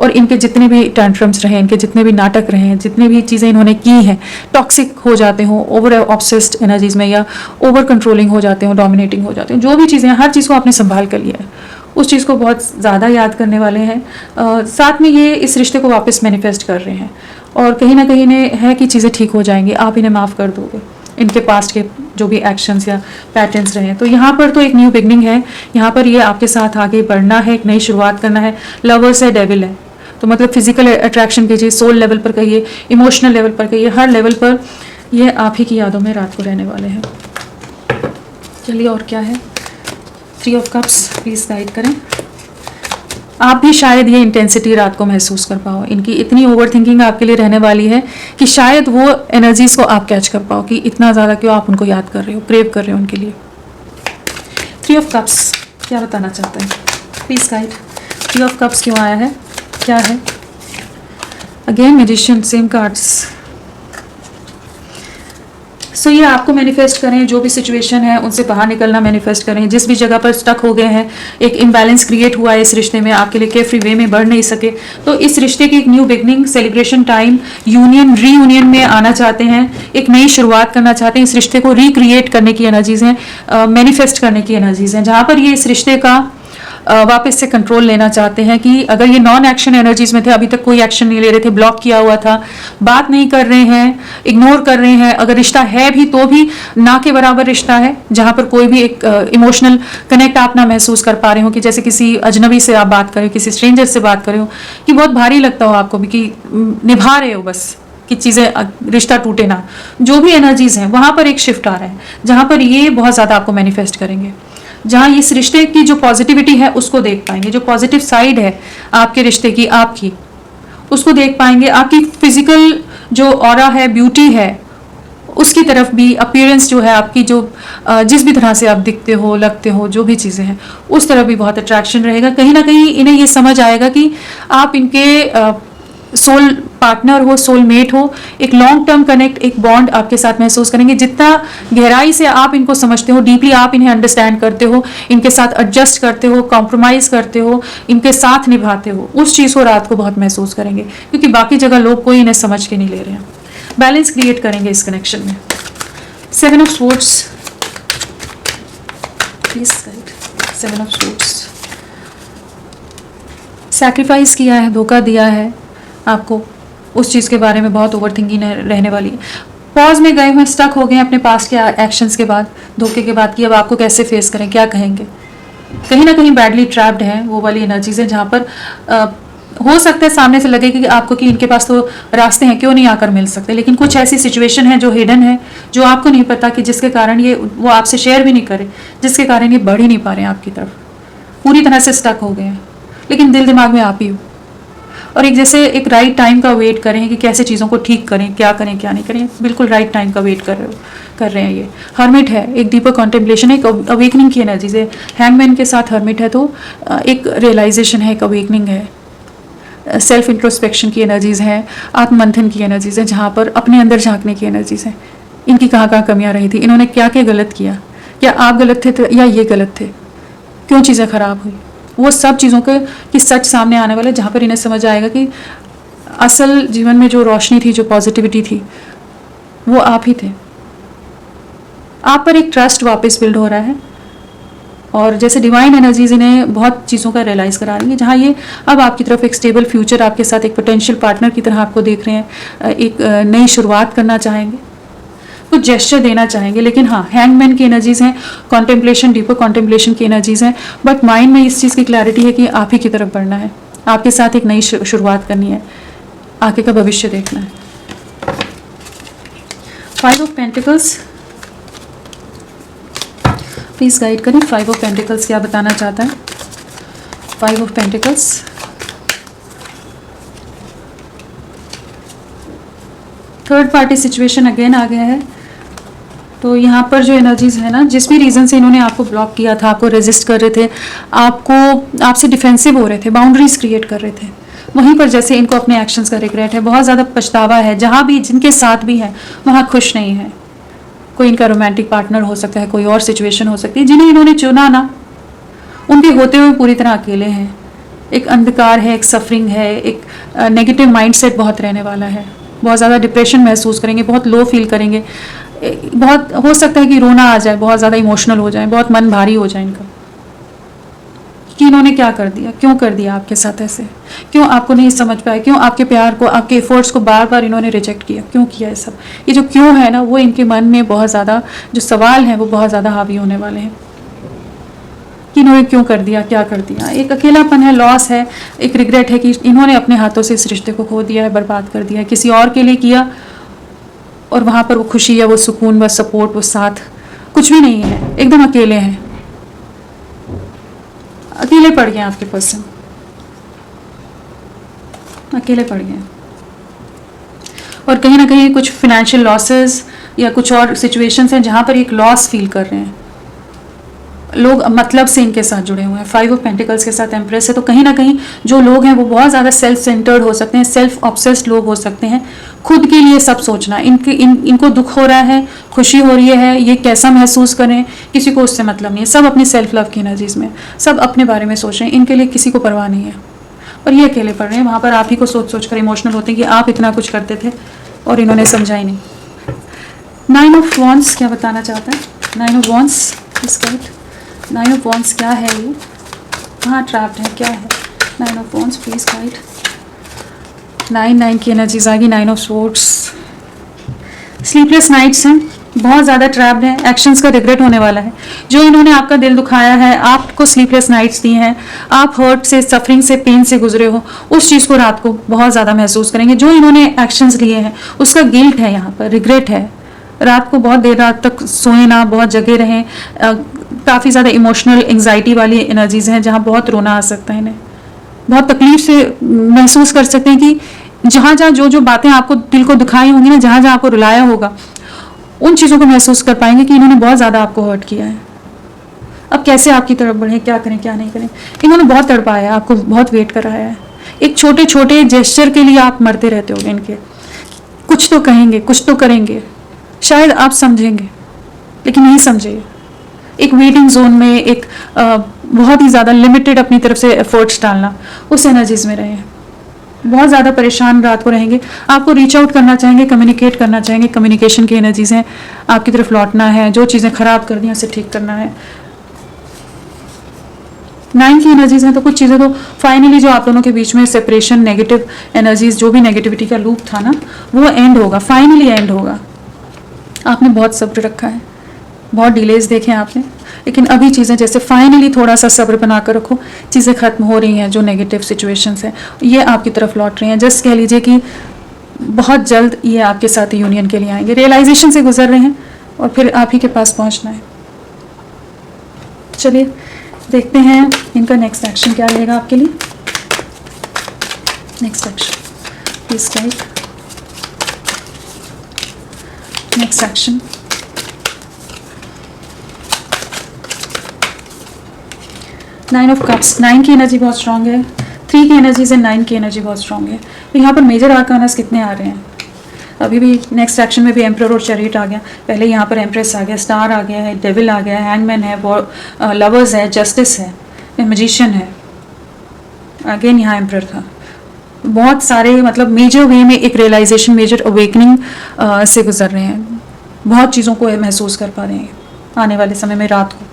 और इनके जितने भी टेंट्रम्स रहे, इनके जितने भी नाटक रहे हैं, जितने भी चीज़ें इन्होंने की हैं, टॉक्सिक हो जाते हो, ओवर ऑब्सेस्ड एनर्जीज में, या ओवर कंट्रोलिंग हो जाते हो, डोमिनेटिंग हो जाते हो, जो भी चीज़ें, हर चीज़ को आपने संभाल कर लिया है, उस चीज़ को बहुत ज़्यादा याद करने वाले हैं। साथ में ये इस रिश्ते को वापस मैनिफेस्ट कर रहे हैं, और कहीं ना कहीं ने है कि चीज़ें ठीक हो जाएंगी, आप इन्हें माफ़ कर दोगे, इनके पास्ट के जो भी एक्शंस या पैटर्न्स रहे हैं। तो यहाँ पर तो एक न्यू बिगनिंग है, यहाँ पर ये आपके साथ आगे बढ़ना है, एक नई शुरुआत करना है। लवर्स है, डेविल है, तो मतलब फिजिकल अट्रैक्शन कीजिए, सोल लेवल पर कहिए, इमोशनल लेवल पर कहिए, हर लेवल पर ये आप ही की यादों में रात को रहने वाले हैं। चलिए और क्या है, 3 ऑफ कप्स, प्लीज गाइड करें। आप भी शायद ये इंटेंसिटी रात को महसूस कर पाओ, इनकी इतनी ओवर थिंकिंग आपके लिए रहने वाली है कि शायद वो एनर्जीज को आप कैच कर पाओ कि इतना ज़्यादा क्यों आप उनको याद कर रहे हो, प्रेव कर रहे हो उनके लिए। 3 ऑफ कप्स क्या बताना चाहते हैं, प्लीज गाइड। 3 ऑफ कप्स क्यों आया है, क्या है? Again magician, same cards. So ये आपको मैनिफेस्ट करें, जो भी सिचुएशन है उनसे बाहर निकलना मैनिफेस्ट करें। जिस भी जगह पर स्टक हो गए हैं, एक इम्बैलेंस क्रिएट हुआ है इस रिश्ते में, आपके लिए केयर फ्री वे में बढ़ नहीं सके, तो इस रिश्ते की एक new beginning, celebration time, union, reunion में आना चाहते हैं, एक नई शुरुआत करना चाहते हैं। इस रिश्ते को रिक्रिएट करने की एनर्जीज हैं, मैनिफेस्ट करने की एनर्जीज हैं, जहाँ पर ये इस रिश्ते का वापस से कंट्रोल लेना चाहते हैं कि अगर ये नॉन एक्शन एनर्जीज में थे, अभी तक कोई एक्शन नहीं ले रहे थे, ब्लॉक किया हुआ था, बात नहीं कर रहे हैं, इग्नोर कर रहे हैं, अगर रिश्ता है भी तो भी ना के बराबर रिश्ता है, जहाँ पर कोई भी एक इमोशनल कनेक्ट आप ना महसूस कर पा रहे हो, कि जैसे किसी अजनबी से आप बात करें, किसी स्ट्रेंजर से बात करें हो, कि बहुत भारी लगता हो आपको भी, कि निभा रहे हो बस कि चीज़ें, रिश्ता टूटे ना। जो भी एनर्जीज हैं वहाँ पर एक शिफ्ट आ रहा है, जहाँ पर ये बहुत ज़्यादा आपको मैनिफेस्ट करेंगे, जहाँ इस रिश्ते की जो पॉजिटिविटी है उसको देख पाएंगे, जो पॉजिटिव साइड है आपके रिश्ते की, आपकी, उसको देख पाएंगे। आपकी फिजिकल जो ऑरा है, ब्यूटी है, उसकी तरफ भी, अपीयरेंस जो है आपकी, जो जिस भी तरह से आप दिखते हो, लगते हो, जो भी चीज़ें हैं, उस तरफ भी बहुत अट्रैक्शन रहेगा। कहीं ना कहीं इन्हें ये समझ आएगा कि आप इनके सोल पार्टनर हो, सोलमेट हो, एक लॉन्ग टर्म कनेक्ट, एक बॉन्ड आपके साथ महसूस करेंगे। जितना गहराई से आप इनको समझते हो, डीपली आप इन्हें अंडरस्टैंड करते हो, इनके साथ एडजस्ट करते हो, कॉम्प्रोमाइज़ करते हो, इनके साथ निभाते हो, उस चीज़ को रात को बहुत महसूस करेंगे, क्योंकि बाकी जगह लोग कोई इन्हें समझ के नहीं ले रहे हैं। बैलेंस क्रिएट करेंगे इस कनेक्शन में। 7 of swords, please guide. 7 of swords, sacrifice किया है, धोखा दिया है आपको, उस चीज़ के बारे में बहुत ओवर थिंकिंग रहने वाली है। पॉज में गए हुए, स्टक हो गए अपने पास्ट के एक्शंस के बाद, धोखे के बाद, कि अब आपको कैसे फेस करें, क्या कहेंगे। कहीं ना कहीं बैडली ट्रैप्ड है, वो वाली एनर्जीज है, जहाँ पर हो सकता है सामने से लगे कि आपको कि इनके पास तो रास्ते हैं, क्यों नहीं आकर मिल सकते, लेकिन कुछ ऐसी सिचुएशन है जो हिडन है, जो आपको नहीं पता, कि जिसके कारण ये, वो आपसे शेयर भी नहीं करे, जिसके कारण ये बढ़ ही नहीं पा रहे हैं आपकी तरफ, पूरी तरह से स्टक हो गए हैं। लेकिन दिल दिमाग में आप ही हो, और एक जैसे एक राइट टाइम का वेट करें कि कैसे चीज़ों को ठीक करें, क्या करें क्या नहीं करें, बिल्कुल राइट टाइम का वेट कर रहे हैं। ये हर्मिट है, एक डीपर कॉन्टेम्पलेशन है, एक अवेकनिंग की एनर्जीज है। हैंगमैन के साथ हर्मिट है तो एक रियलाइजेशन है, एक अवेकनिंग है, सेल्फ इंट्रोस्पेक्शन की एनर्जीज हैं, आत्ममंथन की एनर्जीज हैं, जहाँ पर अपने अंदर झांकने की एनर्जीज हैं। इनकी कहाँ कहाँ कमियाँ रही थी, इन्होंने क्या क्या गलत किया, क्या आप गलत थे या ये गलत थे, क्यों चीज़ें खराब हुई, वो सब चीज़ों के की सच सामने आने वाले, जहाँ पर इन्हें समझ आएगा कि असल जीवन में जो रोशनी थी, जो पॉजिटिविटी थी, वो आप ही थे। आप पर एक ट्रस्ट वापस बिल्ड हो रहा है और जैसे डिवाइन एनर्जीज इन्हें बहुत चीज़ों का रियलाइज़ करा रही है, जहाँ ये अब आपकी तरफ एक स्टेबल फ्यूचर आपके साथ एक पोटेंशियल पार्टनर की तरह आपको देख रहे हैं, एक नई शुरुआत करना चाहेंगे, कुछ जेस्चर देना चाहेंगे। लेकिन हाँ, हैंगमैन की एनर्जीज हैं, कॉन्टेम्पलेशन, डीपर कॉन्टेम्पलेशन की एनर्जीज हैं, बट माइंड में इस चीज़ की क्लैरिटी है कि आप ही की तरफ बढ़ना है, आपके साथ एक नई शुरुआत करनी है, आगे का भविष्य देखना है। 5 ऑफ पेंटिकल्स, प्लीज़ गाइड करें 5 ऑफ पेंटिकल्स क्या बताना चाहता है। 5 of pentacles, third party situation again आ गया है। तो यहाँ पर जो एनर्जीज है ना, जिस भी रीज़न से इन्होंने आपको ब्लॉक किया था, आपको रेजिस्ट कर रहे थे, आपसे डिफेंसिव हो रहे थे, बाउंड्रीज क्रिएट कर रहे थे, वहीं पर जैसे इनको अपने एक्शंस का रिग्रेट है, बहुत ज़्यादा पछतावा है, जहाँ भी जिनके साथ भी है वहाँ खुश नहीं है। कोई इनका रोमांटिक पार्टनर हो सकता है, कोई और सिचुएशन हो सकती है, जिन्हें इन्होंने चुना ना, उनके होते हुए पूरी तरह अकेले हैं। एक अंधकार है, एक सफरिंग है, एक नेगेटिव माइंडसेट बहुत रहने वाला है, बहुत ज़्यादा डिप्रेशन महसूस करेंगे, बहुत लो फील करेंगे, बहुत हो सकता है कि रोना आ जाए, बहुत ज़्यादा इमोशनल हो जाए, बहुत मन भारी हो जाए इनका कि इन्होंने क्या कर दिया, क्यों कर दिया आपके साथ ऐसे, क्यों आपको नहीं समझ पाए, क्यों आपके प्यार को, आपके एफर्ट्स को बार बार इन्होंने रिजेक्ट किया, क्यों किया ये सब। ये जो क्यों है ना, वो इनके मन में बहुत ज़्यादा जो सवाल हैं वो बहुत ज़्यादा हावी होने वाले हैं कि इन्होंने क्यों कर दिया, क्या कर दिया। एक अकेलापन है, लॉस है, एक रिग्रेट है कि इन्होंने अपने हाथों से इस रिश्ते को खो दिया है, बर्बाद कर दिया है, किसी और के लिए किया और वहाँ पर वो खुशी या वो सुकून, वो सपोर्ट, वो साथ कुछ भी नहीं है, एकदम अकेले हैं, अकेले पड़ गए आपके पर्सन, अकेले पड़ गए। और कहीं ना कहीं कुछ फिनेंशियल लॉसेस या कुछ और सिचुएशंस हैं जहाँ पर एक लॉस फील कर रहे हैं, लोग मतलब से इनके साथ जुड़े हुए हैं। 5 ऑफ पेंटिकल्स के साथ एम्प्रेस है, तो कहीं ना कहीं जो लोग हैं वो बहुत ज़्यादा सेल्फ सेंटर्ड हो सकते हैं, सेल्फ ऑब्सेस्ड लोग हो सकते हैं, खुद के लिए सब सोचना, इनको दुख हो रहा है, खुशी हो रही है, ये कैसा महसूस करें, किसी को उससे मतलब नहीं है, सब अपनी सेल्फ लव की एनर्जीज में, सब अपने बारे में सोच रहे हैं, इनके लिए किसी को परवाह नहीं है और ये अकेले पड़ रहे हैं। वहाँ पर आप ही को सोच सोच कर इमोशनल होते हैं कि आप इतना कुछ करते थे और इन्होंने समझा ही नहीं। 9 ऑफ वॉन्ड्स क्या बताना चाहता है। 9 ऑफ वॉन्ड्स, इस गाइड 9 ऑफ वॉन्ड्स क्या है, ये कहाँ ट्रैप्ड है, क्या है। 9 ऑफ वॉन्ड्स प्लीज गाइड। 9 की एनर्जीज आ गई। 9 ऑफ स्वॉर्ड्स, स्लीपलेस नाइट्स हैं, बहुत ज़्यादा ट्रैप्ड हैं, एक्शंस का रिग्रेट होने वाला है, जो इन्होंने आपका दिल दुखाया है, आपको स्लीपलेस नाइट्स दी हैं, आप हर्ट से, सफरिंग से, पेन से गुजरे हो, उस चीज़ को रात को बहुत ज़्यादा महसूस करेंगे। जो इन्होंने एक्शंस लिए हैं उसका गिल्ट है, यहाँ पर रिग्रेट है। रात को बहुत देर रात तक सोए ना, बहुत जगे रहें, काफ़ी ज़्यादा इमोशनल एंग्जाइटी वाली एनर्जीज हैं, जहाँ बहुत रोना आ सकता है, इन्हें बहुत तकलीफ से महसूस कर सकते हैं कि जहाँ जहाँ जो जो बातें आपको दिल को दुखाई होंगी ना, जहाँ जहाँ आपको रुलाया होगा, उन चीज़ों को महसूस कर पाएंगे कि इन्होंने बहुत ज़्यादा आपको हर्ट किया है। अब कैसे आपकी तरफ बढ़ें, क्या करें क्या नहीं करें। इन्होंने बहुत तड़पाया है, आपको बहुत वेट कराया है। एक छोटे छोटे जेस्चर के लिए आप मरते रहते होगे इनके, कुछ तो कहेंगे, कुछ तो करेंगे, शायद आप समझेंगे लेकिन नहीं समझे। एक वेटिंग जोन में, एक बहुत ही ज़्यादा लिमिटेड अपनी तरफ से एफर्ट्स डालना, उस एनर्जीज में रहें। बहुत ज़्यादा परेशान रात को रहेंगे, आपको रीच आउट करना चाहेंगे, कम्युनिकेट करना चाहेंगे, कम्युनिकेशन की एनर्जीज हैं, आपकी तरफ लौटना है, जो चीज़ें खराब कर दी उसे ठीक करना है। 9 की एनर्जीज हैं, तो कुछ चीज़ें तो फाइनली जो आप दोनों के बीच में सेपरेशन, नेगेटिव एनर्जीज, जो भी नेगेटिविटी का लूप था ना, वो एंड होगा, फाइनली एंड होगा। आपने बहुत सब्र रखा है, बहुत डिलेज देखे आपने, लेकिन अभी चीज़ें जैसे फाइनली थोड़ा सा सब्र बना कर रखो, चीज़ें खत्म हो रही हैं। जो नेगेटिव सिचुएशंस हैं ये आपकी तरफ लौट रही हैं। जस्ट कह लीजिए कि बहुत जल्द ये आपके साथ यूनियन के लिए आएंगे, रियलाइजेशन से गुजर रहे हैं और फिर आप ही के पास पहुंचना है। चलिए देखते हैं इनका नेक्स्ट एक्शन क्या रहेगा आपके लिए। Next action. Please type. Next action. Nine of cups, 9 की एनर्जी बहुत स्ट्रांग है, 3 की एनर्जी से 9 की एनर्जी बहुत स्ट्रांग है। तो यहाँ पर मेजर आर्कानास कितने आ रहे हैं? अभी भी नेक्स्ट एक्शन में भी एम्परर और चैरियट आ गया, पहले यहाँ पर एम्प्रेस आ गया, स्टार आ गया है, डेविल आ गया है, हैंगमैन है, लवर्स है, जस्टिस है, मैजिशियन है, अगेन यहाँ एम्परर था। बहुत सारे मतलब मेजर वे में एक रियलाइजेशन, मेजर अवेकनिंग से गुजर रहे हैं, बहुत चीज़ों को महसूस कर पा रहे हैं आने वाले समय में। रात को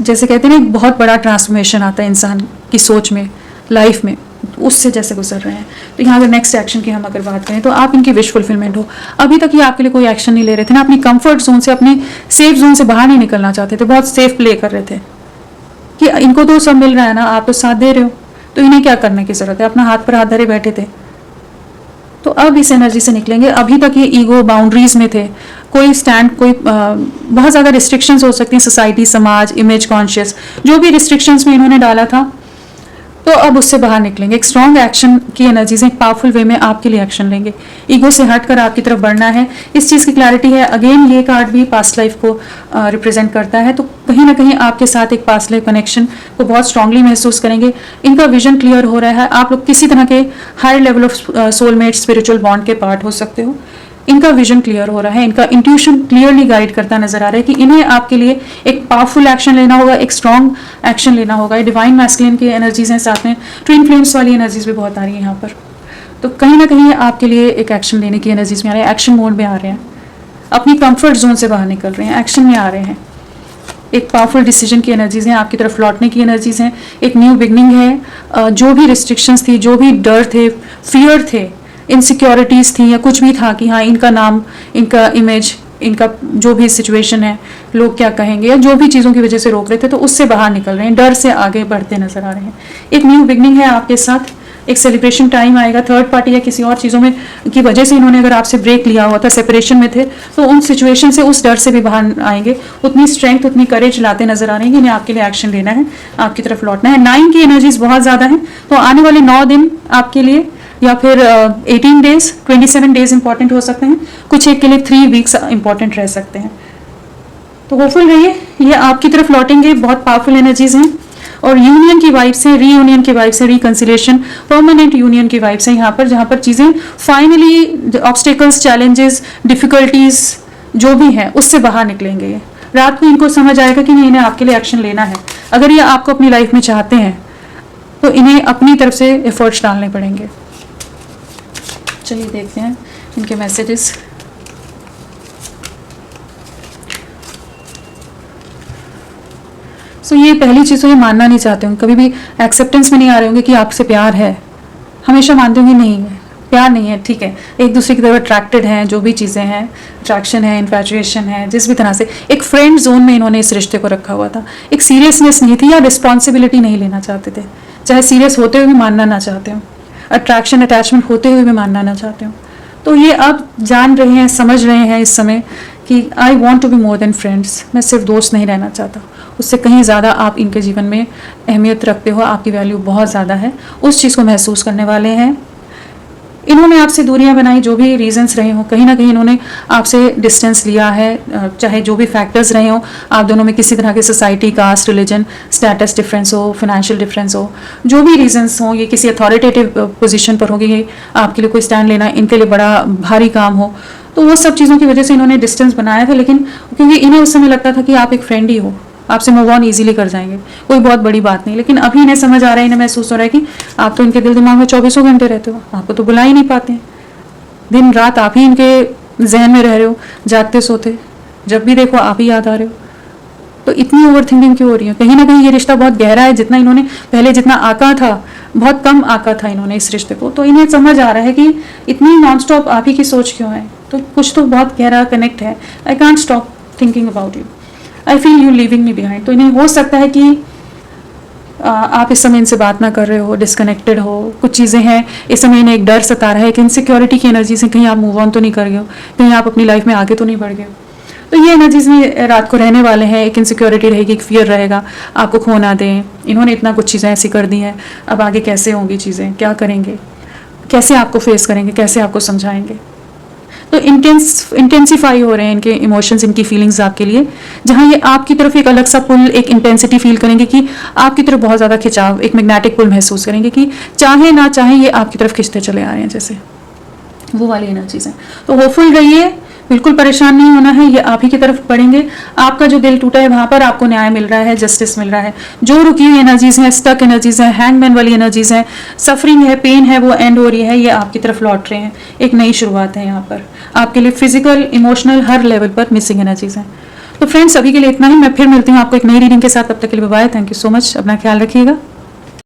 जैसे कहते हैं ना, एक बहुत बड़ा ट्रांसफॉर्मेशन आता है इंसान की सोच में, लाइफ में, उससे जैसे गुजर रहे हैं। तो यहाँ अगर नेक्स्ट एक्शन की हम अगर बात करें तो आप इनकी विश फुलफिलमेंट हो। अभी तक ये आपके लिए कोई एक्शन नहीं ले रहे थे ना, अपनी कंफर्ट जोन से, अपनी सेफ जोन से बाहर नहीं निकलना चाहते थे, बहुत सेफ प्ले कर रहे थे कि इनको तो सब मिल रहा है ना, आप तो साथ दे रहे हो, तो इन्हें क्या करने की जरूरत है, अपना हाथ पर हाथ धरे बैठे थे। तो अब इस एनर्जी से निकलेंगे। अभी तक ये ईगो बाउंड्रीज में थे, कोई स्टैंड, कोई बहुत ज़्यादा रिस्ट्रिक्शंस हो सकती हैं, सोसाइटी, समाज, इमेज कॉन्शियस, जो भी रिस्ट्रिक्शंस में इन्होंने डाला था, तो अब उससे बाहर निकलेंगे। एक स्ट्रॉन्ग एक्शन की एनर्जीज, एक पावरफुल वे में आपके लिए एक्शन लेंगे, ईगो से हटकर आपकी तरफ बढ़ना है, इस चीज़ की क्लैरिटी है। अगेन ये कार्ड भी पास्ट लाइफ को रिप्रेजेंट करता है, तो कहीं ना कहीं आपके साथ एक पास्ट लाइफ कनेक्शन को बहुत स्ट्रांगली महसूस करेंगे। इनका विजन क्लियर हो रहा है, आप लोग किसी तरह के higher level of soulmate spiritual bond के पार्ट हो सकते हो। इनका विजन क्लियर हो रहा है, इनका इंट्यूशन क्लियरली गाइड करता नजर आ रहा है कि इन्हें आपके लिए एक पावरफुल एक्शन लेना होगा, एक स्ट्रॉन्ग एक्शन लेना होगा। डिवाइन मैस्कुलिन की एनर्जीज हैं, साथ में ट्विन फ्लेम्स वाली एनर्जीज भी बहुत आ रही है यहाँ पर। तो कहीं ना कहीं आपके लिए एक एक्शन लेने की एनर्जीज में आ रहे हैं, एक्शन मोड में आ रहे हैं, अपनी कंफर्ट जोन से बाहर निकल रहे हैं, एक्शन में आ रहे हैं। एक पावरफुल डिसीजन की एनर्जीज हैं, आपकी तरफ लौटने की एनर्जीज हैं, एक न्यू बिगनिंग है। जो भी रिस्ट्रिक्शंस थी, जो भी डर थे, फियर थे, इनसिक्योरिटीज़ थी, या कुछ भी था कि हाँ इनका नाम, इनका इमेज, इनका जो भी सिचुएशन है, लोग क्या कहेंगे, या जो भी चीज़ों की वजह से रोक रहे थे, तो उससे बाहर निकल रहे हैं, डर से आगे बढ़ते नजर आ रहे हैं। एक न्यू बिगनिंग है आपके साथ, एक सेलिब्रेशन टाइम आएगा। थर्ड पार्टी या किसी और चीज़ों में की वजह से इन्होंने अगर आपसे ब्रेक लिया हुआ था, सेपरेशन में थे, तो उन सिचुएशन से, उस डर से भी बाहर आएंगे। उतनी स्ट्रेंथ, उतनी करेज लाते नजर आ रहे हैं कि इन्हें आपके लिए एक्शन लेना है, आपकी तरफ लौटना है। 9 की एनर्जीज बहुत ज़्यादा है, तो आने वाले 9 दिन आपके लिए, या फिर 18 डेज, 27 डेज इंपॉर्टेंट हो सकते हैं, कुछ एक के लिए 3 वीक्स इंपॉर्टेंट रह सकते हैं। तो होपफुल रहिए, ये आपकी तरफ लौटेंगे, बहुत पावरफुल एनर्जीज हैं। और यूनियन की वाइब से, रीयूनियन की वाइब से, रिकंसिलिएशन, परमानेंट यूनियन की वाइब से यहाँ पर, जहाँ पर चीज़ें फाइनली, ऑब्स्टेकल्स, चैलेंजेस, डिफिकल्टीज जो भी हैं, उससे बाहर निकलेंगे। ये रात को इनको समझ आएगा कि नहीं, इन्हें आपके लिए एक्शन लेना है। अगर ये आपको अपनी लाइफ में चाहते हैं तो इन्हें अपनी तरफ से एफर्ट्स डालने पड़ेंगे। चलिए देखते हैं इनके मैसेजेस। सो ये पहली चीज़ तो ये मानना नहीं चाहते होंगे, कभी भी एक्सेप्टेंस में नहीं आ रहे होंगे कि आपसे प्यार है। हमेशा मानते होंगे नहीं है, प्यार नहीं है, ठीक है, एक दूसरे की तरफ अट्रैक्टेड हैं, जो भी चीज़ें हैं, अट्रैक्शन है, इन्फैचुएशन है, जिस भी तरह से एक फ्रेंड जोन में इन्होंने इस रिश्ते को रखा हुआ था। एक सीरियसनेस नहीं थी, या रिस्पॉन्सिबिलिटी नहीं लेना चाहते थे, चाहे सीरियस होते हुए भी मानना ना चाहते हो, अट्रैक्शन, अटैचमेंट होते हुए भी मानना ना चाहते हो। तो ये अब जान रहे हैं, समझ रहे हैं इस समय कि I want to be more than friends, मैं सिर्फ दोस्त नहीं रहना चाहता, उससे कहीं ज़्यादा आप इनके जीवन में अहमियत रखते हो, आपकी वैल्यू बहुत ज़्यादा है, उस चीज़ को महसूस करने वाले हैं। इन्होंने आपसे दूरियां बनाई, जो भी रीजंस रहे हों, कहीं ना कहीं इन्होंने आपसे डिस्टेंस लिया है, चाहे जो भी फैक्टर्स रहे हों, आप दोनों में किसी तरह के society, caste, religion, status difference हो, फाइनेंशियल डिफरेंस हो, जो भी रीजंस हों, ये किसी अथॉरिटेटिव पोजीशन पर होगी, ये आपके लिए कोई स्टैंड लेना इनके लिए बड़ा भारी काम हो, तो वो सब चीज़ों की वजह से इन्होंने डिस्टेंस बनाया था। लेकिन क्योंकि इन्हें उस समय लगता था कि आप एक फ्रेंड ही हो, आपसे मूव ऑन ईजिली कर जाएंगे, कोई बहुत बड़ी बात नहीं। लेकिन अभी इन्हें समझ आ रहा है, इन्हें महसूस हो रहा है कि आप तो इनके दिल दिमाग में 24 घंटे रहते हो, आपको तो बुला ही नहीं पाते हैं, दिन रात आप ही इनके जहन में रह रहे हो, जागते सोते, जब भी देखो आप ही याद आ रहे हो। तो इतनी ओवर थिंकिंग क्यों हो रही है? कहीं ना कहीं ये रिश्ता बहुत गहरा है, जितना इन्होंने पहले जितना आका था, बहुत कम आका था इन्होंने इस रिश्ते को। तो इन्हें समझ आ रहा है कि इतनी नॉन स्टॉप आप ही की सोच क्यों है, तो कुछ तो बहुत गहरा कनेक्ट है। I can't stop thinking about you, I feel you living me behind. तो इन्हें हो सकता है कि आप इस समय इनसे बात ना कर रहे हो, डिस्कनेक्टेड हो, कुछ चीज़ें हैं इस समय इन्हें एक डर सता रहा है कि इनसिक्योरिटी की एनर्जी से कहीं आप मूव ऑन तो नहीं कर गए हो, कहीं आप अपनी लाइफ में आगे तो नहीं बढ़ गए हो। तो ये एनर्जीज में रात को रहने वाले हैं। एक इनसिक्योरिटी रहेगी, एक फियर रहेगा, आपको खो ना दें, इन्होंने इतना कुछ चीज़ें ऐसी कर दी हैं, अब आगे कैसे होंगी चीज़ें, क्या करेंगे, कैसे आपको फेस करेंगे, कैसे आपको समझाएंगे। तो इंटेंसिफाई हो रहे हैं इनके इमोशंस, इनकी फीलिंग्स आपके लिए, जहाँ ये आपकी तरफ एक अलग सा पुल, एक इंटेंसिटी फील करेंगे कि आपकी तरफ बहुत ज़्यादा खिंचाव, एक मैग्नेटिक पुल महसूस करेंगे कि चाहे ना चाहे ये आपकी तरफ खिंचते चले आ रहे हैं, जैसे वो वाली एनर्जीज हैं। तो होपफुल रहिए, बिल्कुल परेशान नहीं होना है, ये आप ही की तरफ बढ़ेंगे। आपका जो दिल टूटा है वहाँ पर आपको न्याय मिल रहा है, जस्टिस मिल रहा है। जो रुकी हुई एनर्जीज हैं, स्टक एनर्जीज हैं, हैंगमैन वाली एनर्जीज हैं, सफरिंग है, पेन है, वो एंड हो रही है, ये आपकी तरफ लौट रहे हैं। एक नई शुरुआत है यहाँ पर आपके लिए, फिजिकल, इमोशनल, हर लेवल पर मिसिंग एनर्जीज हैं। तो फ्रेंड्स, अभी के लिए इतना ही। मैं फिर मिलती हूँ आपको एक नई रीडिंग के साथ। तब तक के लिए bye. Thank you so much. अपना ख्याल रखिएगा।